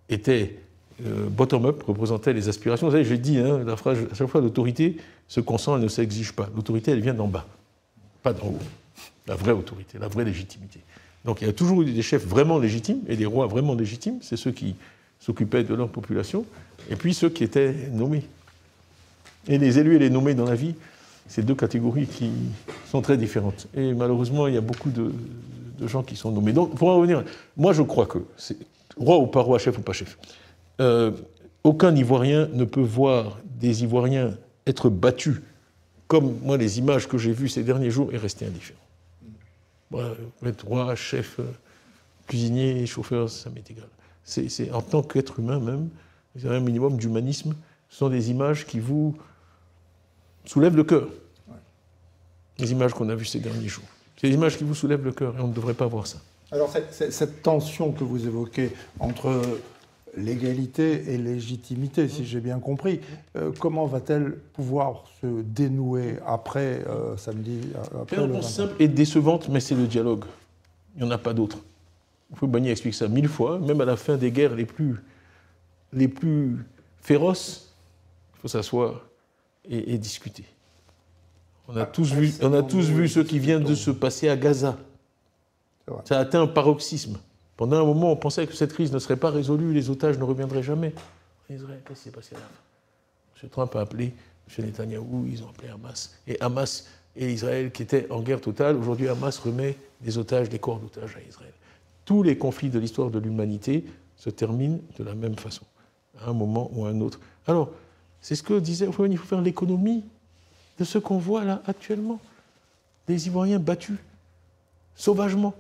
étaient bottom-up, représentaient les aspirations. Vous savez, j'ai dit, hein, la phrase, à chaque fois, l'autorité se consent, elle ne s'exige pas. L'autorité, elle vient d'en bas, pas d'en haut. La vraie autorité, la vraie légitimité. Donc, il y a toujours eu des chefs vraiment légitimes et des rois vraiment légitimes. C'est ceux qui s'occupaient de leur population, et puis ceux qui étaient nommés. Et les élus et les nommés dans la vie, c'est 2 catégories qui sont très différentes. Et malheureusement, il y a beaucoup de gens qui sont nommés. Donc, pour en revenir, moi je crois que, roi ou pas roi, chef ou pas chef, aucun Ivoirien ne peut voir des Ivoiriens être battus, comme moi les images que j'ai vues ces derniers jours, et rester indifférent. Voilà, être roi, chef, cuisinier, chauffeur, ça m'est égal. C'est en tant qu'être humain même, vous avez un minimum d'humanisme, ce sont des images qui vous soulèvent le cœur. Les images qu'on a vues ces derniers jours. C'est des images qui vous soulèvent le cœur, et on ne devrait pas voir ça. Alors cette tension que vous évoquez entre l'égalité et légitimité, si j'ai bien compris, comment va-t-elle pouvoir se dénouer après samedi après une réponse simple et décevante, mais c'est le dialogue. Il n'y en a pas d'autre. Houphouët-Boigny explique ça 1000 fois, même à la fin des guerres les plus féroces, il faut s'asseoir et discuter. On a tous vu ce qui vient de se passer à Gaza. Ça a atteint un paroxysme. Pendant un moment, on pensait que cette crise ne serait pas résolue, les otages ne reviendraient jamais en Israël. Qu'est-ce qui s'est passé à la fin? M. Trump a appelé M. Netanyahou, ils ont appelé Hamas. Et Hamas et Israël, qui étaient en guerre totale, aujourd'hui Hamas remet des otages, des corps d'otages à Israël. Tous les conflits de l'histoire de l'humanité se terminent de la même façon, à un moment ou à un autre. Alors, c'est ce que disait, il faut faire l'économie de ce qu'on voit là actuellement. Des Ivoiriens battus, sauvagement.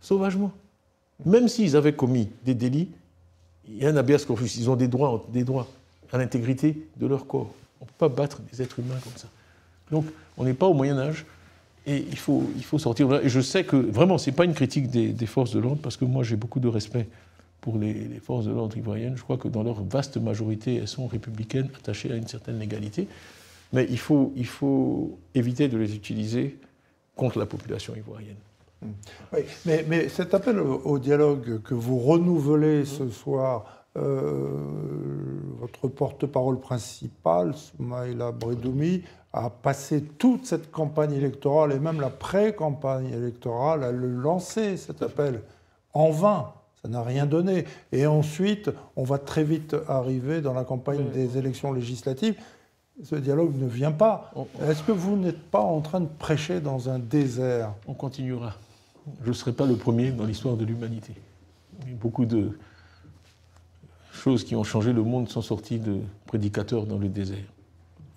Sauvagement. Même s'ils avaient commis des délits, il y a un habeas corpus, ils ont des droits à l'intégrité de leur corps. On ne peut pas battre des êtres humains comme ça. Donc, on n'est pas au Moyen-Âge, et il faut sortir de là. Et je sais que, vraiment, ce n'est pas une critique des forces de l'ordre, parce que moi, j'ai beaucoup de respect pour les forces de l'ordre ivoiriennes. Je crois que dans leur vaste majorité, elles sont républicaines, attachées à une certaine légalité. Mais il faut éviter de les utiliser contre la population ivoirienne. Oui, mais cet appel au dialogue que vous renouvelez ce soir, votre porte-parole principal, Soumaïla Bredoumi, a passé toute cette campagne électorale et même la pré-campagne électorale à le lancer, cet appel, en vain. Ça n'a rien donné. Et ensuite, on va très vite arriver dans la campagne des élections législatives. Ce dialogue ne vient pas. Est-ce que vous n'êtes pas en train de prêcher dans un désert? On continuera. Je ne serai pas le premier dans l'histoire de l'humanité. Beaucoup de choses qui ont changé le monde sont sorties de prédicateurs dans le désert.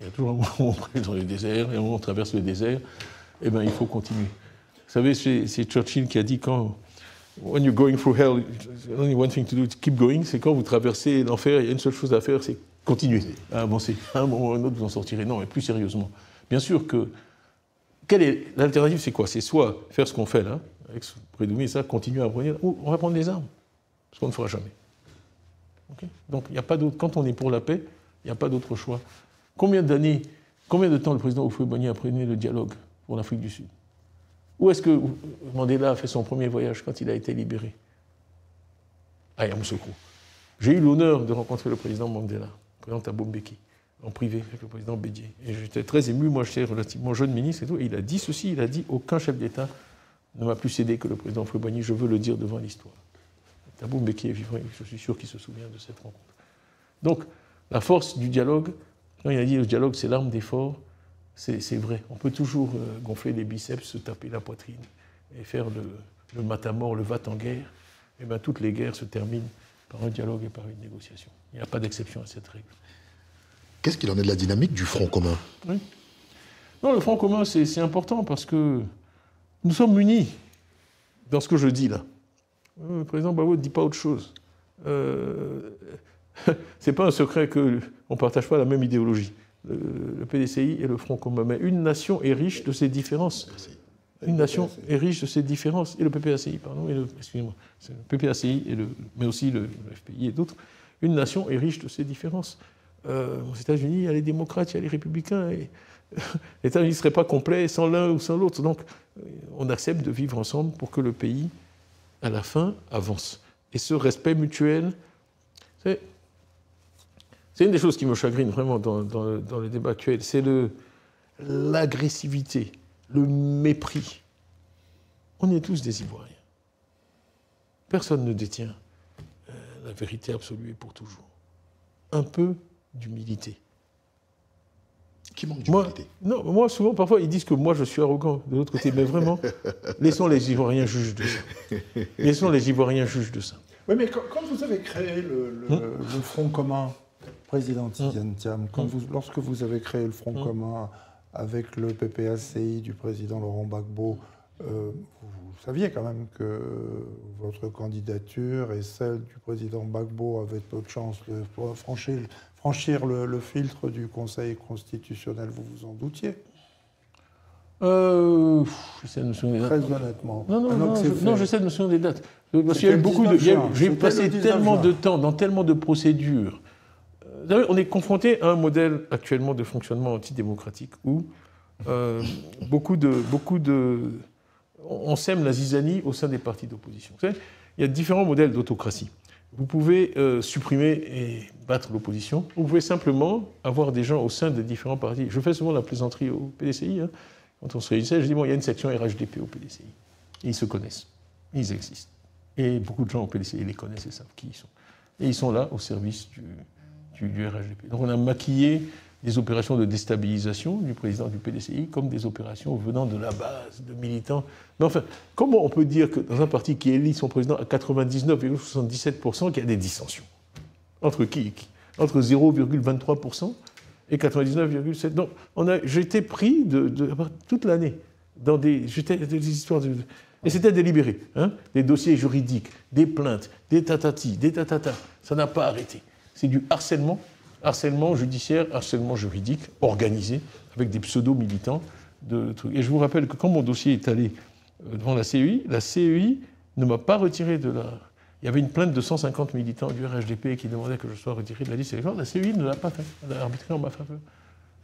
Il y a toujours un moment où on prêche dans le désert et un moment où on traverse le désert. Eh bien, il faut continuer. Vous savez, c'est Churchill qui a dit when you're going through hell, only one thing to do is keep going. C'est quand vous traversez l'enfer, il y a une seule chose à faire, c'est continuer à avancer. À un moment ou à un autre, vous en sortirez. Non, mais plus sérieusement. Bien sûr que... L'alternative, c'est quoi? C'est soit faire ce qu'on fait là, avec Bredoumi, ça, continuer à apprendre, ou on va prendre des armes, ce qu'on ne fera jamais. Okay? Donc, il n'y a pas d'autre. Quand on est pour la paix, il n'y a pas d'autre choix. Combien de temps le président Houphouët-Boigny a prôné le dialogue pour l'Afrique du Sud? Où est-ce que Mandela a fait son premier voyage quand il a été libéré? À Yamoussoukro. J'ai eu l'honneur de rencontrer le président Mandela, le président Thabo Mbeki, en privé avec le président Bédié. Et j'étais très ému, moi j'étais relativement jeune ministre et tout, et il a dit ceci, il a dit « Aucun chef d'État ne m'a plus cédé que le président Houphouët-Boigny, je veux le dire devant l'histoire ». Thabo Mbeki est vivant, je suis sûr qu'il se souvient de cette rencontre. Donc, la force du dialogue, quand il a dit le dialogue c'est l'arme des forts, c'est vrai. On peut toujours gonfler les biceps, se taper la poitrine et faire le matamor, le va-t-en-guerre. Et bien toutes les guerres se terminent par un dialogue et par une négociation. Il n'y a pas d'exception à cette règle. Qu'est-ce qu'il en est de la dynamique du Front commun? Oui. Non, le Front commun, c'est important parce que nous sommes unis dans ce que je dis là. Le président Gbagbo ne dit pas autre chose. C'est pas un secret qu'on ne partage pas la même idéologie. Le PDCI et le Front commun. Mais une nation est riche de ses différences. Merci. Une nation est riche de ses différences. Et le PPACI, pardon, excusez-moi, c'est le PPACI, mais aussi le FPI et d'autres. Une nation est riche de ses différences. Aux États-Unis, il y a les démocrates, il y a les républicains. Et les États-Unis ne seraient pas complets sans l'un ou sans l'autre. Donc, on accepte de vivre ensemble pour que le pays, à la fin, avance. Et ce respect mutuel, c'est une des choses qui me chagrine vraiment dans le débat actuel, c'est l'agressivité, le mépris. On est tous des Ivoiriens. Personne ne détient la vérité absolue et pour toujours. Un peu d'humilité. Qui manque d'humilité? Moi, souvent, parfois, ils disent que moi, je suis arrogant de l'autre côté. Mais vraiment, laissons les Ivoiriens juges de ça. Laissons les Ivoiriens juges de ça. Oui, mais quand vous avez créé le Front commun, président Tidiane Thiam, lorsque vous avez créé le Front commun avec le PPACI du président Laurent Gbagbo, vous saviez quand même que votre candidature et celle du président Gbagbo avaient peu de chance de franchir le filtre du Conseil constitutionnel. Vous vous en doutiez? J'essaie de me souvenir des dates. Très honnêtement. Non, j'essaie de me souvenir des dates. Parce qu'il y a eu beaucoup de... J'ai passé tellement de temps dans tellement de procédures. Vous savez, on est confronté à un modèle actuellement de fonctionnement antidémocratique où on sème la zizanie au sein des partis d'opposition. Vous savez, il y a différents modèles d'autocratie. Vous pouvez supprimer et battre l'opposition. Vous pouvez simplement avoir des gens au sein des différents partis. Je fais souvent la plaisanterie au PDCI. Hein. Quand on se réunissait, je dis, bon, il y a une section RHDP au PDCI. Et ils se connaissent. Ils existent. Et beaucoup de gens au PDCI les connaissent et savent qui ils sont. Et ils sont là au service du RHDP. Donc on a maquillé des opérations de déstabilisation du président du PDCI comme des opérations venant de la base, de militants. Mais enfin, comment on peut dire que dans un parti qui élit son président à 99,77%, qu'il y a des dissensions? Entre qui? Entre 0,23% et 99,7%. Donc j'ai été pris toute l'année dans des histoires de... Et c'était délibéré. Hein, des dossiers juridiques, des plaintes, des tatatis, des tatatas. Ça n'a pas arrêté. C'est du harcèlement judiciaire, harcèlement juridique, organisé, avec des pseudo-militants. Et je vous rappelle que quand mon dossier est allé devant la CEI ne m'a pas retiré de la... Il y avait une plainte de 150 militants du RHDP qui demandaient que je sois retiré de la liste électorale. La CEI ne l'a pas fait. Elle a arbitré en ma faveur.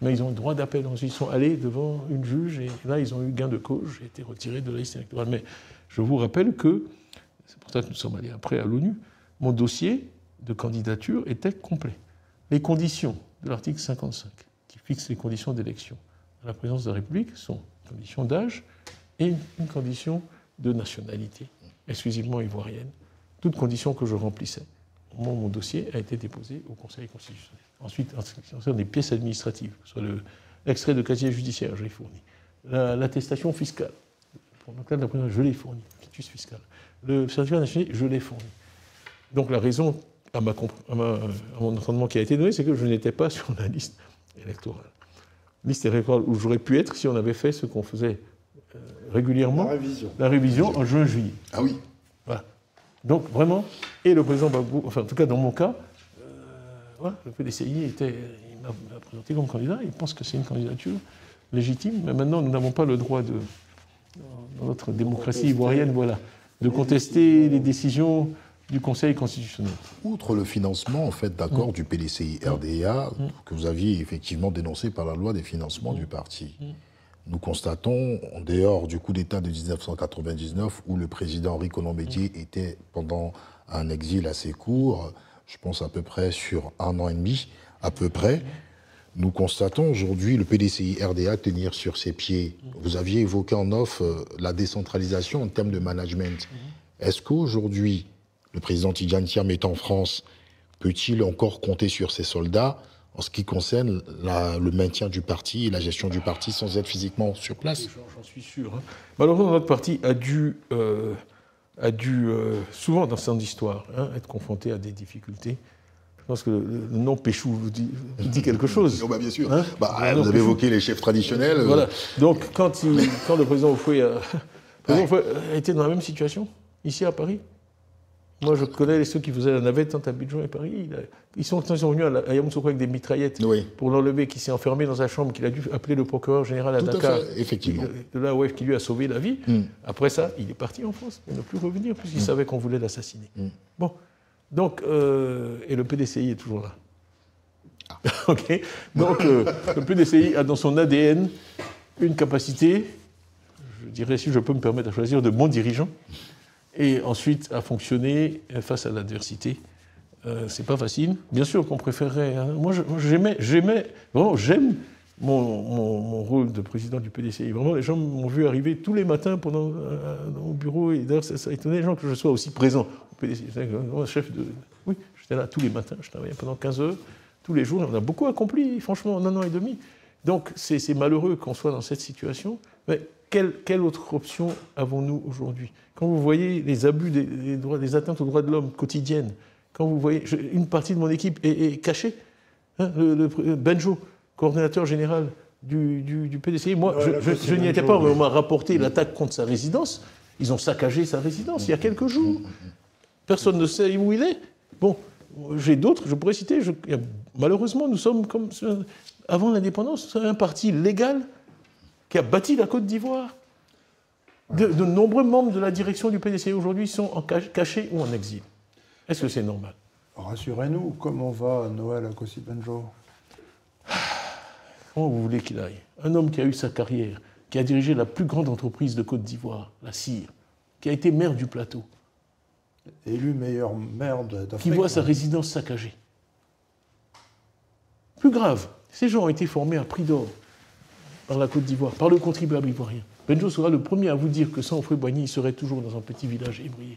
Mais ils ont le droit d'appel. Ils sont allés devant une juge et là, ils ont eu gain de cause. J'ai été retiré de la liste électorale. Mais je vous rappelle que, c'est pour ça que nous sommes allés après à l'ONU, mon dossier de candidature était complet. Les conditions de l'article 55, qui fixe les conditions d'élection à la présidence de la République, sont une condition d'âge et une condition de nationalité, exclusivement ivoirienne. Toutes conditions que je remplissais. Mon dossier a été déposé au Conseil constitutionnel. Ensuite, en ce qui concerne les pièces administratives, soit l'extrait de casier judiciaire, je l'ai fourni. L'attestation fiscale, pour le cas de la présidence, je l'ai fourni. Le quitus fiscal. Le certificat de nationalité, je l'ai fourni. Donc la raison à mon entendement qui a été donné, c'est que je n'étais pas sur la liste électorale. Liste électorale où j'aurais pu être si on avait fait ce qu'on faisait régulièrement. La révision en juin-juillet. Ah oui. Voilà. Donc vraiment, et le président Gbagbo, enfin en tout cas dans mon cas, voilà, le PDCI il m'a présenté comme candidat, il pense que c'est une candidature légitime, mais maintenant nous n'avons pas le droit dans notre démocratie ivoirienne, voilà, de contester les décisions du Conseil constitutionnel. Outre le financement, en fait, d'accord, du PDCI-RDA, que vous aviez effectivement dénoncé par la loi des financements du parti, nous constatons, en dehors du coup d'État de 1999, où le président Henri Konan-Bédié était pendant un exil assez court, je pense à peu près sur 1 an et demi, à peu près, nous constatons aujourd'hui le PDCI-RDA tenir sur ses pieds. Vous aviez évoqué en off la décentralisation en termes de management. Est-ce qu'aujourd'hui, le président Tidjane Thiam est en France, peut-il encore compter sur ses soldats en ce qui concerne le maintien du parti et la gestion du parti sans être physiquement sur place? J'en suis sûr. Hein. Malheureusement, notre parti a dû souvent dans son histoire, être confronté à des difficultés. Je pense que le nom Péchou vous dit quelque chose. Non, bah bien sûr. Hein, vous avez évoqué les chefs traditionnels. Voilà. Donc, quand le président Houphouët a été dans la même situation, ici à Paris. Moi, je connais ceux qui faisaient la navette entre Abidjan et Paris. Ils sont venus à Yamoussoukro avec des mitraillettes pour l'enlever, qui s'est enfermé dans sa chambre, qu'il a dû appeler le procureur général à Dakar. Fait, effectivement. De là, qui lui a sauvé la vie. Après ça, il est parti en France pour ne plus revenir, puisqu'il savait qu'on voulait l'assassiner. Bon. Donc, et le PDCI est toujours là. OK. Donc, le PDCI a dans son ADN une capacité, je dirais, si je peux me permettre de choisir, de bons dirigeants. Et ensuite à fonctionner face à l'adversité. C'est pas facile. Bien sûr qu'on préférerait... Hein. Moi, j'aime mon rôle de président du PDCI. Vraiment, les gens m'ont vu arriver tous les matins au bureau. Et d'ailleurs, ça étonnait les gens que je sois aussi présent au PDCI. Oui, j'étais là tous les matins. Je travaillais pendant 15 heures, tous les jours. On a beaucoup accompli, franchement, en 1 an et demi. Donc, c'est malheureux qu'on soit dans cette situation. Mais quelle autre option avons-nous aujourd'hui? Quand vous voyez les abus des atteintes aux droits de l'homme quotidiennes, quand vous voyez... une partie de mon équipe est cachée. Hein, Benjo, coordinateur général du PDCI. Moi, je n'y étais pas, mais on m'a rapporté l'attaque contre sa résidence. Ils ont saccagé sa résidence il y a quelques jours. Personne ne sait où il est. Bon, j'ai d'autres, je pourrais citer. Malheureusement, nous sommes comme... Avant l'indépendance, un parti légal qui a bâti la Côte d'Ivoire. De nombreux membres de la direction du PDCI aujourd'hui sont cachés ou en exil. Est-ce que c'est normal? Rassurez-nous, comment va Noël Akossi Benjo? Comment vous voulez qu'il aille? Un homme qui a eu sa carrière, qui a dirigé la plus grande entreprise de Côte d'Ivoire, la CIR, qui a été maire du Plateau. Élu meilleur maire d'Afrique. Qui voit sa résidence saccagée. Plus grave, ces gens ont été formés à prix d'or par la Côte d'Ivoire, par le contribuable ivoirien. Benjo sera le premier à vous dire que sans Houphouët-Boigny, il serait toujours dans un petit village ébrié.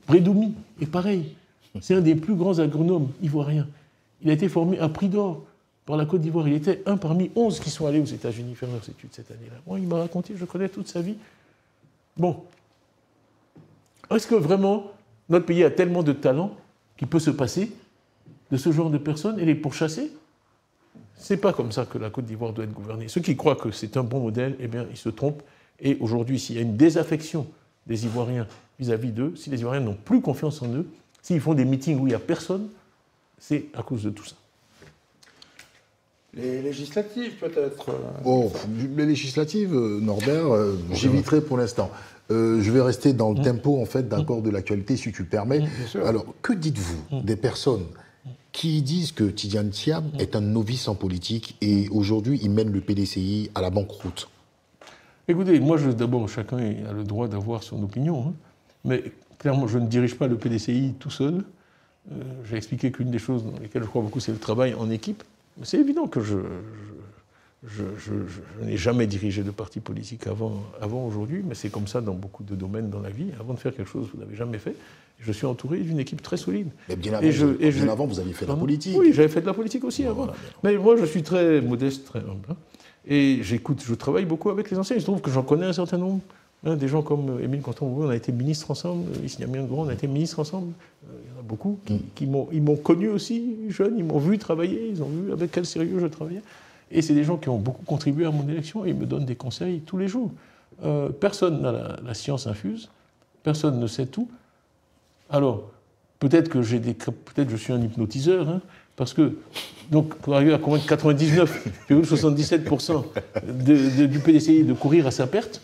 Brédoumi est pareil. C'est un des plus grands agronomes ivoiriens. Il a été formé à Prix d'Or par la Côte d'Ivoire. Il était un parmi 11 qui sont allés aux États-Unis faire leurs études cette année-là. Moi, il m'a raconté, je connais toute sa vie. Bon. Est-ce que vraiment notre pays a tellement de talent qu'il peut se passer de ce genre de personnes et les pourchasser? C'est pas comme ça que la Côte d'Ivoire doit être gouvernée. Ceux qui croient que c'est un bon modèle, eh bien, ils se trompent. Et aujourd'hui, s'il y a une désaffection des Ivoiriens vis-à-vis d'eux, si les Ivoiriens n'ont plus confiance en eux, s'ils font des meetings où il n'y a personne, c'est à cause de tout ça. Les législatives, peut-être. Oh, les législatives, Norbert, j'éviterai pour l'instant. Je vais rester dans le tempo, en fait, d'accord, de l'actualité, si tu le permets. Alors, que dites-vous des personnes qui disent que Tidjane Thiam est un novice en politique et aujourd'hui, il mène le PDCI à la banqueroute? Écoutez, moi, d'abord, chacun a le droit d'avoir son opinion, hein, mais clairement, je ne dirige pas le PDCI tout seul. J'ai expliqué qu'une des choses dans lesquelles je crois beaucoup, c'est le travail en équipe. C'est évident que je n'ai jamais dirigé de parti politique avant aujourd'hui, mais c'est comme ça dans beaucoup de domaines dans la vie. Avant de faire quelque chose que vous n'avez jamais fait, je suis entouré d'une équipe très solide. Mais bien avant, vous aviez fait de la politique. Oui, j'avais fait de la politique aussi avant. Voilà, mais moi, je suis très modeste, très humble. Hein. Et je travaille beaucoup avec les anciens. Il se trouve que j'en connais un certain nombre. Hein, des gens comme Émile Contant-Mouvet, on a été ministres ensemble. Isniamien Grand, on a été ministres ensemble. Il y en a beaucoup qui m'ont connu aussi, jeune. Ils m'ont vu travailler. Ils ont vu avec quel sérieux je travaillais. Et c'est des gens qui ont beaucoup contribué à mon élection et ils me donnent des conseils tous les jours. Personne n'a la science infuse. Personne ne sait tout. Alors, peut-être que je suis un hypnotiseur, hein, parce que, donc, pour arriver à convaincre 99,77% du PDCI de courir à sa perte,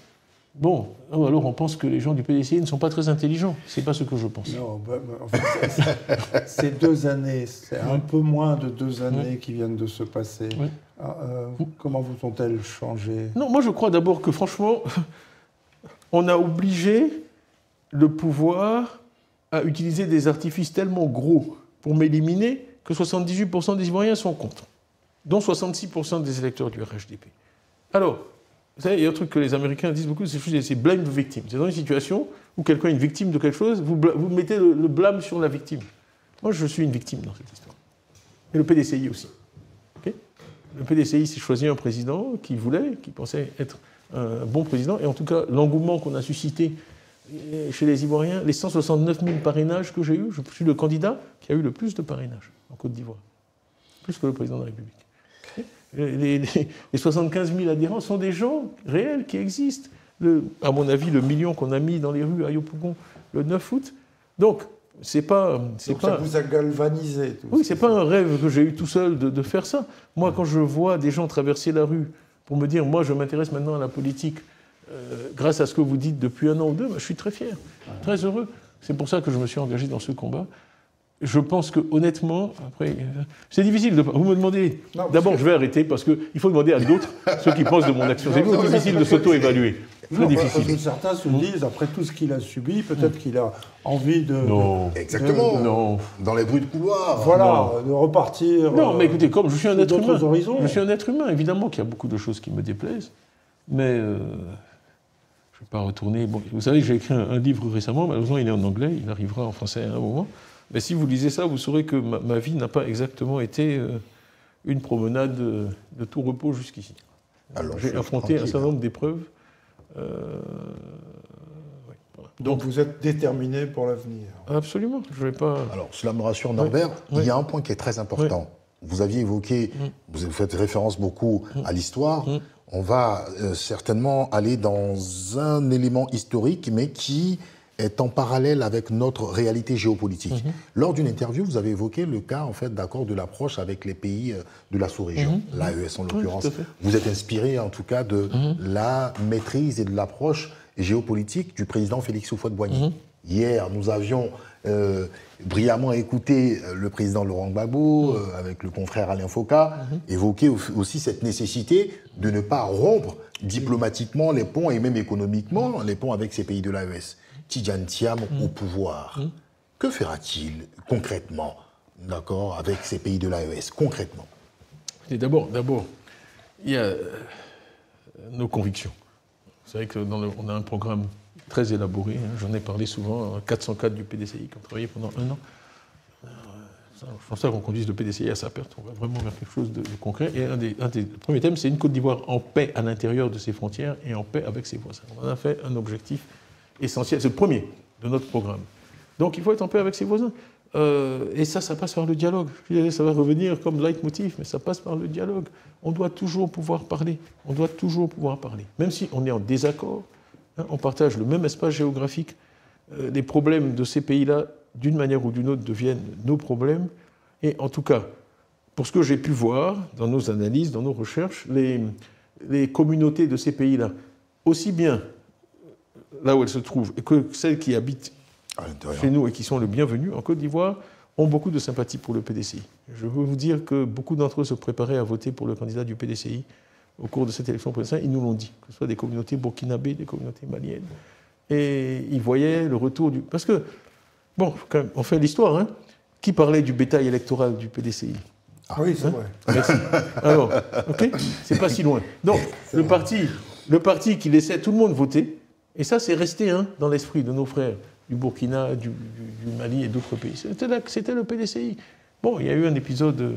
bon, alors on pense que les gens du PDCI ne sont pas très intelligents. C'est pas ce que je pense. Non, en fait, c'est 2 années, c'est un peu moins de 2 années qui viennent de se passer. Oui. Comment vous ont-elles changé? Non, moi je crois d'abord que franchement, on a obligé le pouvoir à utiliser des artifices tellement gros pour m'éliminer que 78% des Ivoiriens sont contre, dont 66% des électeurs du RHDP. Alors, vous savez, il y a un truc que les Américains disent beaucoup, c'est blame the victim. C'est dans une situation où quelqu'un est une victime de quelque chose, vous mettez le blâme sur la victime. Moi, je suis une victime dans cette histoire. Et le PDCI aussi. Okay, le PDCI s'est choisi un président qui pensait être un bon président, et en tout cas, l'engouement qu'on a suscité chez les Ivoiriens, les 169 000 parrainages que j'ai eus, je suis le candidat qui a eu le plus de parrainages en Côte d'Ivoire. Plus que le président de la République. Les 75 000 adhérents sont des gens réels qui existent. À mon avis, le million qu'on a mis dans les rues à Yopougon le 9 août. Donc, c'est pas... ça vous a galvanisé. Oui, c'est pas un rêve que j'ai eu tout seul de faire ça. Moi, quand je vois des gens traverser la rue pour me dire, moi, je m'intéresse maintenant à la politique, grâce à ce que vous dites depuis 1 an ou 2, je suis très fier, très heureux. C'est pour ça que je me suis engagé dans ce combat. Je pense que, honnêtement, après, c'est difficile de... Vous me demandez... D'abord, je vais arrêter, parce qu'il faut demander à d'autres ceux qui pensent de mon action. C'est difficile de s'auto-évaluer. Très difficile. Certains se disent, après tout ce qu'il a subi, peut-être qu'il a envie de... Non, exactement. Non. Dans les bruits de couloir. Voilà, de repartir... Non, mais écoutez, comme je suis un être humain, horizons. Je suis un être humain, évidemment qu'il y a beaucoup de choses qui me déplaisent, mais... je ne vais pas retourner... Bon, vous savez, j'ai écrit un livre récemment, malheureusement il est en anglais, il arrivera en français à un moment. Mais si vous lisez ça, vous saurez que ma vie n'a pas exactement été une promenade de tout repos jusqu'ici. J'ai affronté un certain nombre d'épreuves. Ouais, voilà. Donc vous êtes déterminé pour l'avenir. Absolument. Je vais pas... Alors, cela me rassure, Norbert. Il y a un point qui est très important. Vous aviez évoqué, vous faites référence beaucoup à l'histoire. On va certainement aller dans un élément historique, mais qui est en parallèle avec notre réalité géopolitique. Lors d'une interview, vous avez évoqué le cas, en fait, d'accord, de l'approche avec les pays de la sous-région, l'AES en l'occurrence. Vous êtes inspiré, en tout cas, de la maîtrise et de l'approche géopolitique du président Félix Houphouët-Boigny. Hier, nous avions brillamment écouté le président Laurent Gbagbo, avec le confrère Alain Foka, évoquer aussi cette nécessité de ne pas rompre diplomatiquement les ponts et même économiquement les ponts avec ces pays de l'AES. Tidjane Thiam au pouvoir, que fera-t-il concrètement, d'accord, avec ces pays de l'AES, concrètement? D'abord, il y a nos convictions. Vous savez qu'on a un programme très élaboré. J'en ai parlé souvent, 404 du PDCI, qui ont travaillé pendant 1 an. Je pense qu'on conduise le PDCI à sa perte. On va vraiment vers quelque chose de concret. Et un des premiers thèmes, c'est une Côte d'Ivoire en paix à l'intérieur de ses frontières et en paix avec ses voisins. On en a fait un objectif essentiel. C'est le premier de notre programme. Donc il faut être en paix avec ses voisins. Et ça passe par le dialogue. Ça va revenir comme leitmotiv, mais ça passe par le dialogue. On doit toujours pouvoir parler. On doit toujours pouvoir parler. Même si on est en désaccord, on partage le même espace géographique. Les problèmes de ces pays-là, d'une manière ou d'une autre, deviennent nos problèmes. Et en tout cas, pour ce que j'ai pu voir dans nos analyses, dans nos recherches, les communautés de ces pays-là, aussi bien là où elles se trouvent que celles qui habitent chez nous et qui sont les bienvenus en Côte d'Ivoire, ont beaucoup de sympathie pour le PDCI. Je veux vous dire que beaucoup d'entre eux se préparaient à voter pour le candidat du PDCI au cours de cette élection présidentielle. Ils nous l'ont dit, que ce soit des communautés burkinabées, des communautés maliennes. Et ils voyaient le retour du... Parce que, bon, quand même, on fait l'histoire, hein. Qui parlait du bétail électoral du PDCI? Ah oui, c'est vrai. Merci. Alors, ok, c'est pas si loin. Donc, le parti qui laissait tout le monde voter, et ça, c'est resté dans l'esprit de nos frères du Burkina, du Mali et d'autres pays. C'était le PDCI. Bon, il y a eu un épisode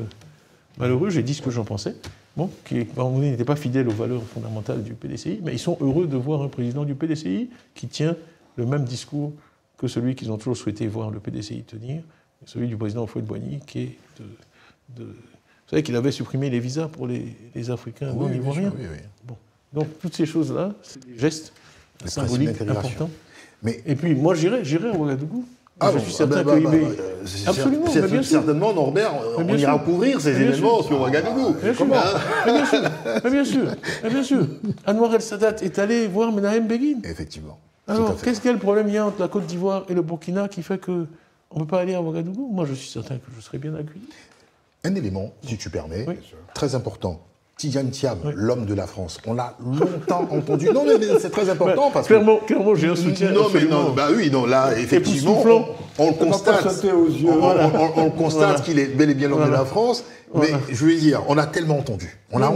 malheureux, j'ai dit ce que j'en pensais, bon, qui n'était pas fidèle aux valeurs fondamentales du PDCI, mais ils sont heureux de voir un président du PDCI qui tient le même discours que celui qu'ils ont toujours souhaité voir le PDCI tenir, celui du président Houphouët-Boigny, qui est vous savez qu'il avait supprimé les visas pour les Africains non ivoiriens. Oui. Bon. Donc toutes ces choses-là, c'est des gestes symboliques importants. Mais... Et puis moi j'irai à Ouagadougou. Je suis certain que absolument, bien sûr. Certainement, Norbert, on ira couvrir ces événements sur Ouagadougou. Bien sûr. Anwar El-Sadat est allé voir Menahem Begin. Effectivement. Alors, quel problème il y a entre la Côte d'Ivoire et le Burkina qui fait qu'on ne peut pas aller à Ouagadougou? Moi, je suis certain que je serais bien accueilli. Un élément, si tu permets, très important. Tidjane Thiam, l'homme de la France. On l'a longtemps entendu. Non, mais c'est très important parce que... Clairement, j'ai un soutien. Là, effectivement, on le constate. On constate qu'il est bel et bien l'homme de la France. Mais je veux dire, on a tellement entendu. On a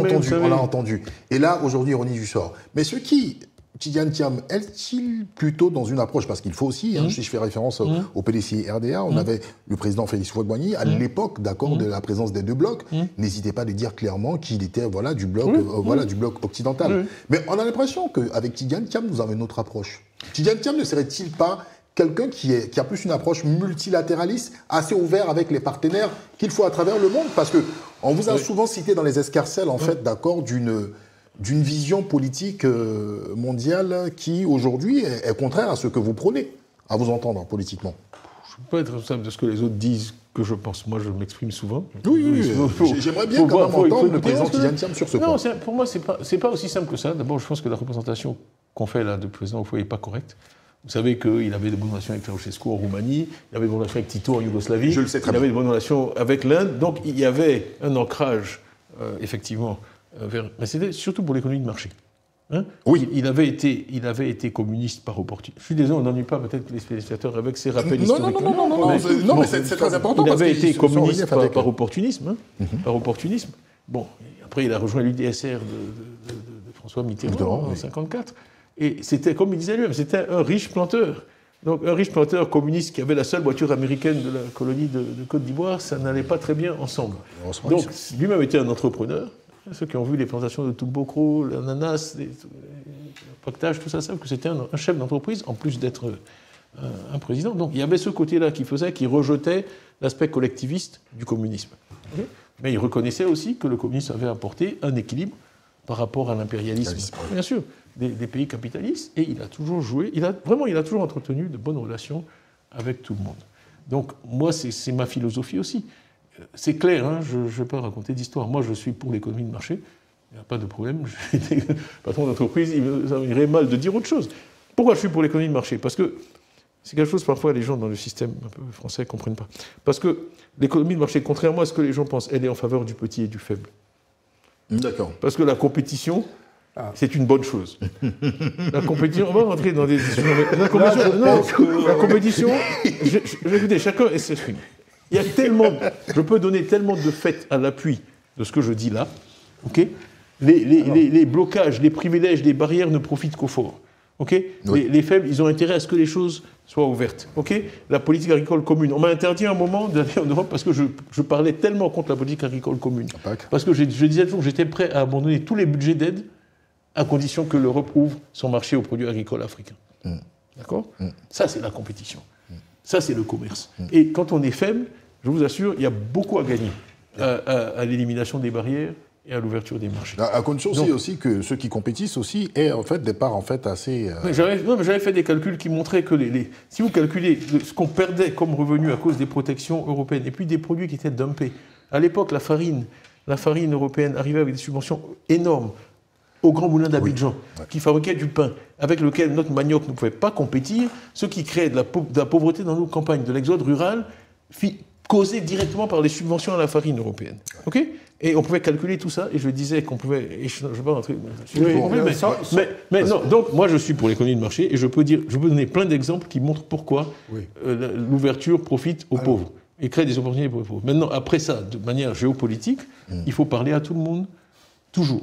entendu. Et là, aujourd'hui, ironie du sort. Mais ce qui... Tidjane Thiam, est-il plutôt dans une approche, parce qu'il faut aussi, si je fais référence au PDCI RDA, on avait le président Félix Houphouët-Boigny, à l'époque, d'accord, de la présence des deux blocs, n'hésitez pas à dire clairement qu'il était du bloc occidental. Mais on a l'impression qu'avec Tidjane Thiam, nous avons une autre approche. Tidjane Thiam ne serait-il pas quelqu'un qui a plus une approche multilatéraliste, assez ouvert avec les partenaires qu'il faut à travers le monde? Parce qu'on vous a souvent cité dans les escarcelles, en fait, d'accord, d'une vision politique mondiale qui, aujourd'hui, est contraire à ce que vous prônez, à vous entendre politiquement. Je ne peux pas être responsable de ce que les autres disent que je pense. Moi, je m'exprime souvent. Oui. J'aimerais bien quand même entendre le président Tidjane Thiam sur ce point. Non, pour moi, ce n'est pas aussi simple que ça. D'abord, je pense que la représentation qu'on fait là de président Houphouët n'est pas correcte. Vous savez qu'il avait de bonnes relations avec Ceausescu en Roumanie, il avait de bonnes relations avec Tito en Yougoslavie, je le sais très bien. Il avait de bonnes relations avec l'Inde. Donc, il y avait un ancrage, effectivement, mais c'était surtout pour l'économie de marché. Oui. Il avait été communiste par opportunisme. Je suis désolé, on n'ennuie pas peut-être les spectateurs avec ces rappels historiques. Non, mais c'est très important. Il avait été communiste par opportunisme. Par opportunisme. Bon, après, il a rejoint l'UDSR de François Mitterrand en 1954. Et c'était, comme il disait lui-même, c'était un riche planteur. Donc, un riche planteur communiste qui avait la seule voiture américaine de la colonie de Côte d'Ivoire, ça n'allait pas très bien ensemble. Donc, lui-même était un entrepreneur. Ceux qui ont vu les plantations de Toubokro, l'ananas, le pactage, tout ça savent que c'était un chef d'entreprise, en plus d'être un président. Donc il y avait ce côté-là qui rejetait l'aspect collectiviste du communisme. Mais il reconnaissait aussi que le communisme avait apporté un équilibre par rapport à l'impérialisme, bien sûr, des pays capitalistes. Et il a toujours il a toujours entretenu de bonnes relations avec tout le monde. Donc moi, c'est ma philosophie aussi. C'est clair, je ne vais pas raconter d'histoire. Moi, je suis pour l'économie de marché. Il n'y a pas de problème. J'étais patron d'entreprise, il irait mal de dire autre chose. Pourquoi je suis pour l'économie de marché? Parce que c'est quelque chose, parfois, les gens dans le système un peu français ne comprennent pas. Parce que l'économie de marché, contrairement à ce que les gens pensent, elle est en faveur du petit et du faible. D'accord. Parce que la compétition, c'est une bonne chose. La compétition, on va rentrer dans des discussions. La compétition, écoutez, chacun s'exprime. Il y a je peux donner tellement de faits à l'appui de ce que je dis là. Les blocages, les privilèges, les barrières ne profitent qu'aux forts. Okay, oui. Les faibles, ils ont intérêt à ce que les choses soient ouvertes. Okay, la politique agricole commune. On m'a interdit un moment d'aller en Europe parce que je parlais tellement contre la politique agricole commune. Parce que je disais toujours que j'étais prêt à abandonner tous les budgets d'aide à condition que l'Europe ouvre son marché aux produits agricoles africains. D'accord ? Ça, c'est la compétition. Ça, c'est le commerce. Et quand on est faible, je vous assure, il y a beaucoup à gagner à l'élimination des barrières et à l'ouverture des marchés. À condition aussi que ceux qui compétissent aussi aient en fait des parts en fait assez... J'avais fait des calculs qui montraient que si vous calculez ce qu'on perdait comme revenu à cause des protections européennes et puis des produits qui étaient dumpés, à l'époque, la farine européenne arrivait avec des subventions énormes aux grands moulins d'Abidjan, qui fabriquaient du pain, avec lequel notre manioc ne pouvait pas compétir, ce qui créait de la pauvreté dans nos campagnes, de l'exode rural, causé directement par les subventions à la farine européenne. OK ? Et on pouvait calculer tout ça, et je disais qu'on pouvait... Et je ne vais pas rentrer... Mais non, donc moi je suis pour l'économie de marché, et je peux donner plein d'exemples qui montrent pourquoi l'ouverture profite aux pauvres, et crée des opportunités pour les pauvres. Maintenant, après ça, de manière géopolitique, il faut parler à tout le monde, toujours.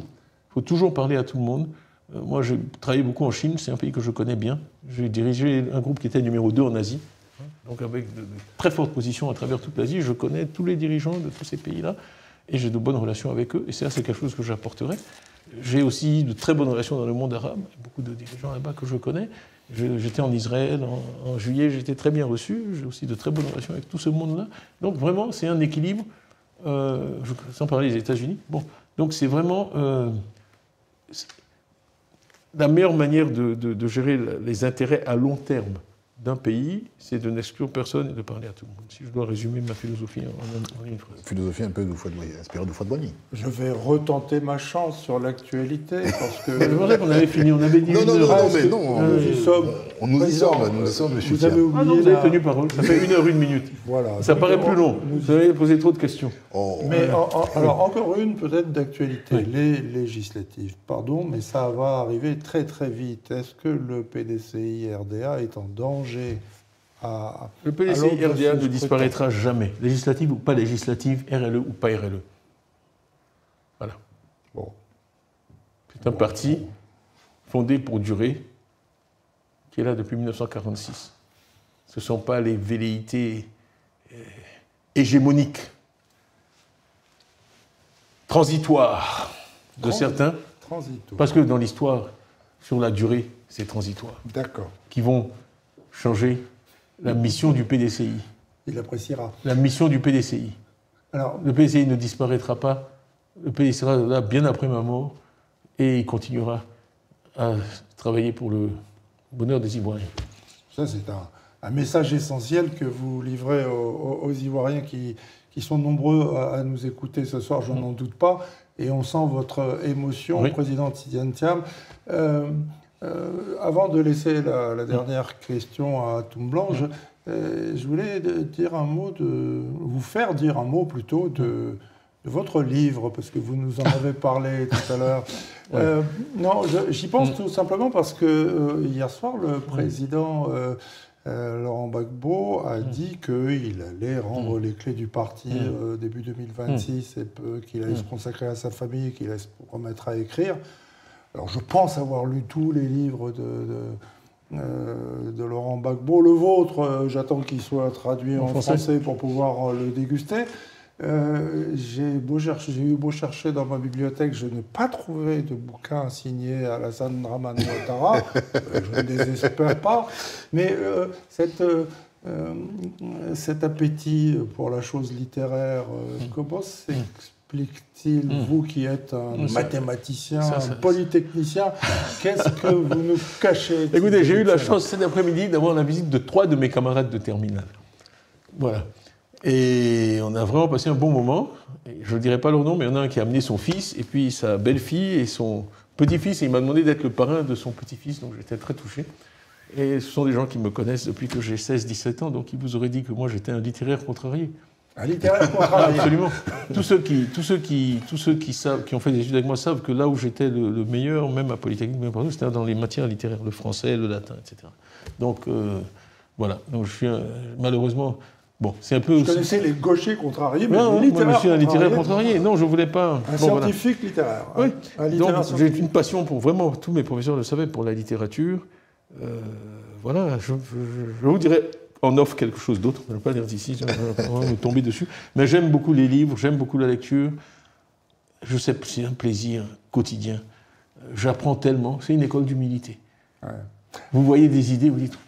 Il faut toujours parler à tout le monde. Moi, j'ai travaillé beaucoup en Chine, c'est un pays que je connais bien. J'ai dirigé un groupe qui était numéro 2 en Asie, donc avec de très fortes positions à travers toute l'Asie. Je connais tous les dirigeants de tous ces pays-là, et j'ai de bonnes relations avec eux, et ça, c'est quelque chose que j'apporterai. J'ai aussi de très bonnes relations dans le monde arabe, beaucoup de dirigeants là-bas que je connais. J'étais en Israël en juillet, j'ai été très bien reçu, j'ai aussi de très bonnes relations avec tout ce monde-là. Donc vraiment, c'est un équilibre, sans parler des États-Unis. Bon, donc c'est vraiment... la meilleure manière de gérer les intérêts à long terme d'un pays, c'est de n'exclure personne et de parler à tout le monde. Si je dois résumer ma philosophie en une phrase. Philosophie un peu inspirée de Fouad-Boigny. Je vais retenter ma chance sur l'actualité, parce que... C'est pour ça qu'on avait fini, on avait dit... Non, nous y sommes. Nous y sommes, monsieur Vous avez oublié... Ah non, vous avez tenu parole, ça fait 1 heure 1 minute. Voilà. Ça paraît plus long, vous avez posé trop de questions. Mais alors, encore une peut-être d'actualité, les législatives, pardon, mais ça va arriver très très vite. Est-ce que le PDCI-RDA est en danger Le PDCI-RDA ne disparaîtra jamais. Législative ou pas législative, RLE ou pas RLE. Voilà. Bon. C'est un parti fondé pour durer, qui est là depuis 1946. Ce ne sont pas les velléités hégémoniques, transitoires de certains, parce que dans l'histoire, sur la durée, c'est transitoire. D'accord. Qui vont changer la mission du PDCI. Il appréciera. La mission du PDCI. Alors, le PDCI ne disparaîtra pas, le PDCI sera là bien après ma mort, et il continuera à travailler pour le bonheur des Ivoiriens. Ça, c'est un message essentiel que vous livrez aux Ivoiriens qui sont nombreux à nous écouter ce soir, je n'en doute pas, et on sent votre émotion, Président Tidiane Thiam. Avant de laisser la dernière question à Toumblanc, je voulais dire un mot vous faire dire un mot plutôt de votre livre, parce que vous nous en avez parlé tout à l'heure. Non, j'y pense tout simplement parce que hier soir, le président Laurent Gbagbo a dit qu'il allait rendre les clés du parti début 2026 et qu'il allait se consacrer à sa famille et qu'il allait se remettre à écrire. Alors je pense avoir lu tous les livres de Laurent Gbagbo. Le vôtre, j'attends qu'il soit traduit en français pour pouvoir le déguster. J'ai eu beau chercher dans ma bibliothèque, je n'ai pas trouvé de bouquin signé Alassane Dramane Ouattara. Je ne désespère pas. Mais cet appétit pour la chose littéraire, comment s'explique-t-il, vous qui êtes un mathématicien, un polytechnicien, qu'est-ce que vous nous cachez? Écoutez, j'ai eu la chance cet après-midi d'avoir la visite de 3 de mes camarades de terminale. Voilà. Et on a vraiment passé un bon moment. Je ne dirai pas leur nom, mais il y en a un qui a amené son fils, et puis sa belle-fille et son petit-fils, et il m'a demandé d'être le parrain de son petit-fils, donc j'étais très touché. Et ce sont des gens qui me connaissent depuis que j'ai 16-17 ans, donc ils vous auraient dit que moi j'étais un littéraire contrarié. Un littéraire contrarié. Absolument. Tous ceux qui ont fait des études avec moi savent que là où j'étais le meilleur, même à Polytechnique, c'était dans les matières littéraires, le français, le latin, etc. Donc voilà. Donc je suis malheureusement... Bon, c'est un peu... Je connaissais les gauchers contrariés, mais non, moi je suis un littéraire contrarié. Non, je ne voulais pas... Un scientifique littéraire. Oui. Donc j'ai une passion pour vraiment, tous mes professeurs le savaient, pour la littérature. Voilà, je vous dirais en off quelque chose d'autre, je ne vais pas dire d'ici, je vais me tomber dessus, mais j'aime beaucoup les livres, j'aime beaucoup la lecture, je sais que c'est un plaisir quotidien, j'apprends tellement, c'est une école d'humilité. Ouais. Vous voyez des idées, vous dites,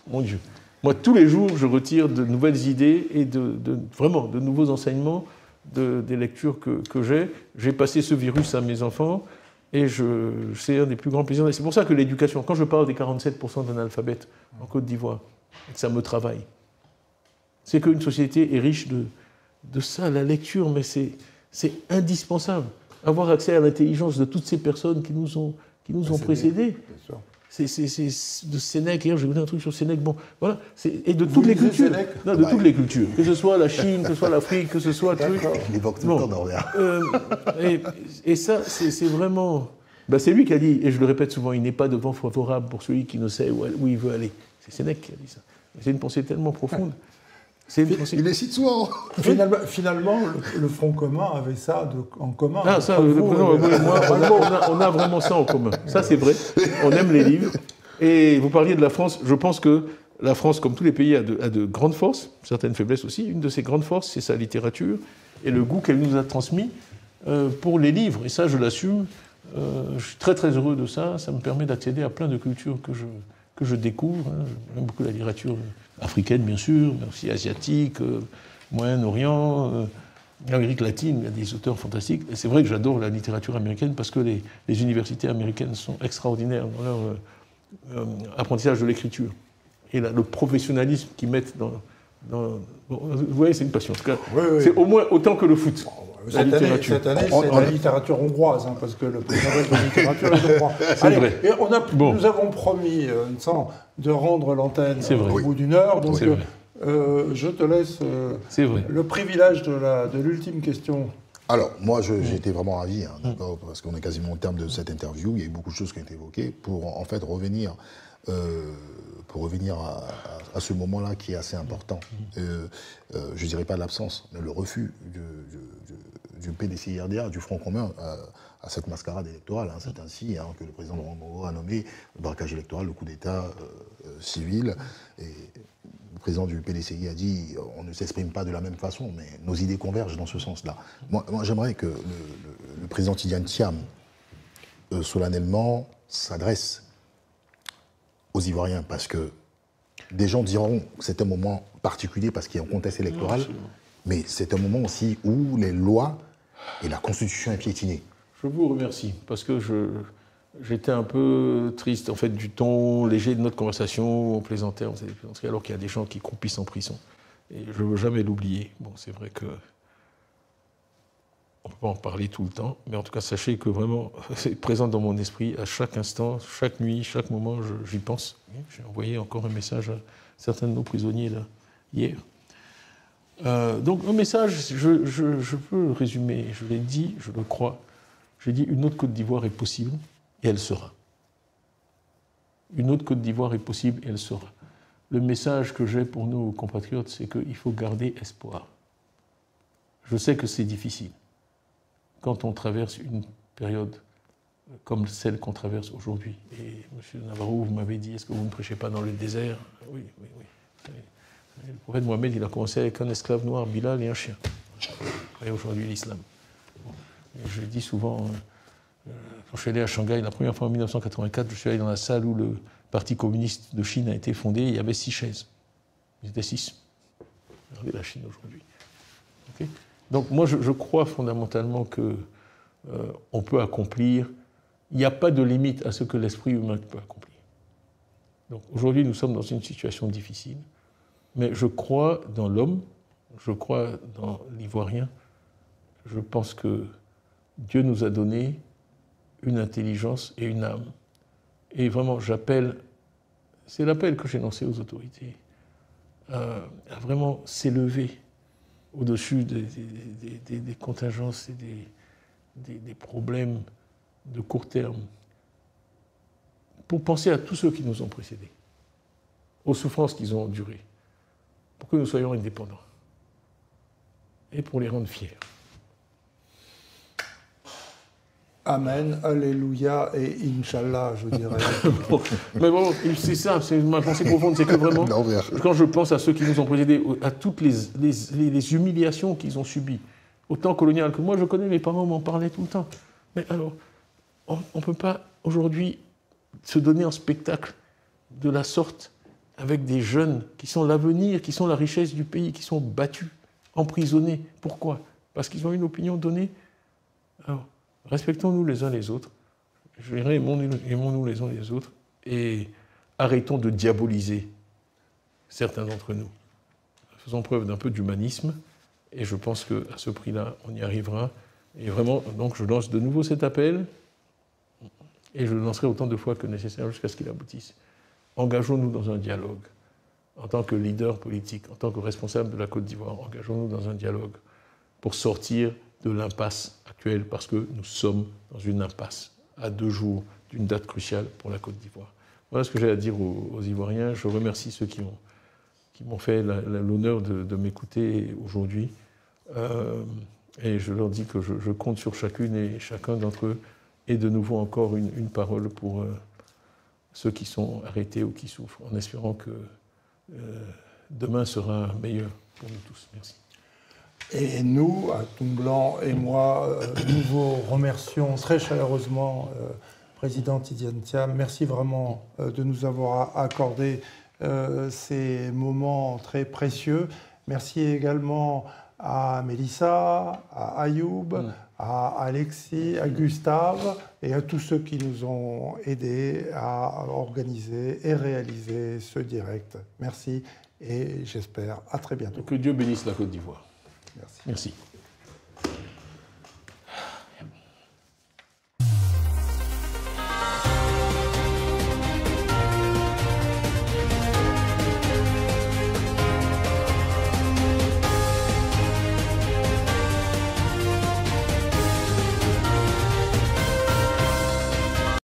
mon Dieu. Moi, tous les jours, je retire de nouvelles idées et vraiment de nouveaux enseignements des lectures que j'ai. J'ai passé ce virus à mes enfants et c'est un des plus grands plaisirs. C'est pour ça que l'éducation, quand je parle des 47% d'analphabètes en Côte d'Ivoire, ça me travaille. C'est qu'une société est riche de ça, la lecture, mais c'est indispensable. Avoir accès à l'intelligence de toutes ces personnes qui nous ont précédés. C'est de Sénèque, hier j'ai écouté un truc sur Sénèque, bon, voilà, et de toutes les cultures, non, de toutes les cultures, que ce soit la Chine, que ce soit l'Afrique, que ce soit truc. Il évoque tout le temps d'Orléans. Et ça, c'est vraiment, ben c'est lui qui a dit, et je le répète souvent, il n'est pas de vent favorable pour celui qui ne sait où il veut aller. C'est Sénèque qui a dit ça. C'est une pensée tellement profonde. Il les cite souvent. Finalement, le Front commun avait ça en commun. Ah, ça, on a vraiment ça en commun. Ça, c'est vrai. On aime les livres. Et vous parliez de la France. Je pense que la France, comme tous les pays, a de grandes forces, certaines faiblesses aussi. Une de ses grandes forces, c'est sa littérature et le goût qu'elle nous a transmis pour les livres. Et ça, je l'assume. Je suis très, très heureux de ça. Ça me permet d'accéder à plein de cultures que je découvre. J'aime beaucoup la littérature africaine, bien sûr, mais aussi asiatique, Moyen-Orient, l'Amérique latine, il y a des auteurs fantastiques. Et c'est vrai que j'adore la littérature américaine parce que les universités américaines sont extraordinaires dans leur apprentissage de l'écriture. Et le professionnalisme qu'ils mettent dans bon, vous voyez, c'est une passion. En tout cas, c'est au moins autant que le foot. Cette année, c'est la littérature hongroise, hein, parce que le prix Nobel de littérature est hongrois. Allez, vrai. Et nous avons promis, de rendre l'antenne au bout d'une heure, donc je te laisse le privilège de l'ultime question. Alors, moi, j'ai été vraiment ravi, d'accord, parce qu'on est quasiment au terme de cette interview. Il y a eu beaucoup de choses qui ont été évoquées pour, en fait, revenir à ce moment-là qui est assez important. Je ne dirais pas l'absence, mais le refus du PDCI-RDA, du Front commun, à cette mascarade électorale. C'est ainsi que le président Laurent Gbagbo a nommé le braquage électoral, le coup d'État civil. Et le président du PDCI a dit on ne s'exprime pas de la même façon, mais nos idées convergent dans ce sens-là. Moi j'aimerais que le président Tidjane Thiam, solennellement, s'adresse aux Ivoiriens, parce que des gens diront que c'est un moment particulier parce qu'il y a un contexte électoral, mais c'est un moment aussi où les lois et la Constitution est piétinée. Je vous remercie, parce que j'étais un peu triste, en fait, du ton léger de notre conversation. On plaisantait, on faisait des plaisanteries, alors qu'il y a des gens qui croupissent en prison. Et je ne veux jamais l'oublier. Bon, c'est vrai que on ne peut pas en parler tout le temps, mais en tout cas, sachez que vraiment, c'est présent dans mon esprit à chaque instant, chaque nuit, chaque moment, j'y pense. J'ai envoyé encore un message à certains de nos prisonniers, là, hier. Donc, un message, je peux le résumer, je l'ai dit, je le crois. J'ai dit, une autre Côte d'Ivoire est possible, et elle sera. Une autre Côte d'Ivoire est possible, et elle sera. Le message que j'ai pour nos compatriotes, c'est qu'il faut garder espoir. Je sais que c'est difficile. Quand on traverse une période comme celle qu'on traverse aujourd'hui. Et M. Navarro, vous m'avez dit, est-ce que vous ne prêchez pas dans le désert? Oui. Le prophète Mohamed, il a commencé avec un esclave noir, Bilal, et un chien. Et aujourd'hui, l'islam. Bon. Je dis souvent, quand je suis allé à Shanghai, la première fois en 1984, je suis allé dans la salle où le Parti communiste de Chine a été fondé, il y avait 6 chaises. Ils étaient 6. Regardez la Chine aujourd'hui. Okay. Donc moi, je crois fondamentalement qu'on peut accomplir. Il n'y a pas de limite à ce que l'esprit humain peut accomplir. Donc aujourd'hui, nous sommes dans une situation difficile, mais je crois dans l'homme, je crois dans l'Ivoirien. Je pense que Dieu nous a donné une intelligence et une âme. Et vraiment, c'est l'appel que j'ai lancé aux autorités, à vraiment s'élever au-dessus des contingences et des problèmes de court terme, pour penser à tous ceux qui nous ont précédés, aux souffrances qu'ils ont endurées, pour que nous soyons indépendants et pour les rendre fiers. Amen, Alléluia et Inch'Allah, je dirais. Mais bon, c'est ça, c'est ma pensée profonde, c'est que vraiment, quand je pense à ceux qui nous ont précédés, à toutes les humiliations qu'ils ont subies, au temps colonial, que moi je connais, mes parents m'en parlaient tout le temps. Mais alors, on ne peut pas aujourd'hui se donner un spectacle de la sorte avec des jeunes qui sont l'avenir, qui sont la richesse du pays, qui sont battus, emprisonnés. Pourquoi? Parce qu'ils ont une opinion donnée. Alors, respectons-nous les uns les autres, je dirais aimons-nous les uns les autres, et arrêtons de diaboliser certains d'entre nous. Faisons preuve d'un peu d'humanisme, et je pense qu'à ce prix-là, on y arrivera. Et vraiment, donc je lance de nouveau cet appel, et je le lancerai autant de fois que nécessaire jusqu'à ce qu'il aboutisse. Engageons-nous dans un dialogue. En tant que leader politique, en tant que responsable de la Côte d'Ivoire, engageons-nous dans un dialogue pour sortir de l'impasse actuelle, parce que nous sommes dans une impasse à 2 jours d'une date cruciale pour la Côte d'Ivoire. Voilà ce que j'ai à dire aux Ivoiriens. Je remercie ceux qui m'ont fait l'honneur de m'écouter aujourd'hui. Et je leur dis que je compte sur chacune et chacun d'entre eux. Et de nouveau encore une parole pour ceux qui sont arrêtés ou qui souffrent, en espérant que demain sera meilleur pour nous tous. Merci. Et nous, à Toumblanc et moi, nous vous remercions très chaleureusement, Président Tidiane Thiam. Merci vraiment de nous avoir accordé ces moments très précieux. Merci également à Mélissa, à Ayoub, à Alexis, à Gustave et à tous ceux qui nous ont aidés à organiser et réaliser ce direct. Merci et j'espère à très bientôt. Que Dieu bénisse la Côte d'Ivoire. Merci. Merci.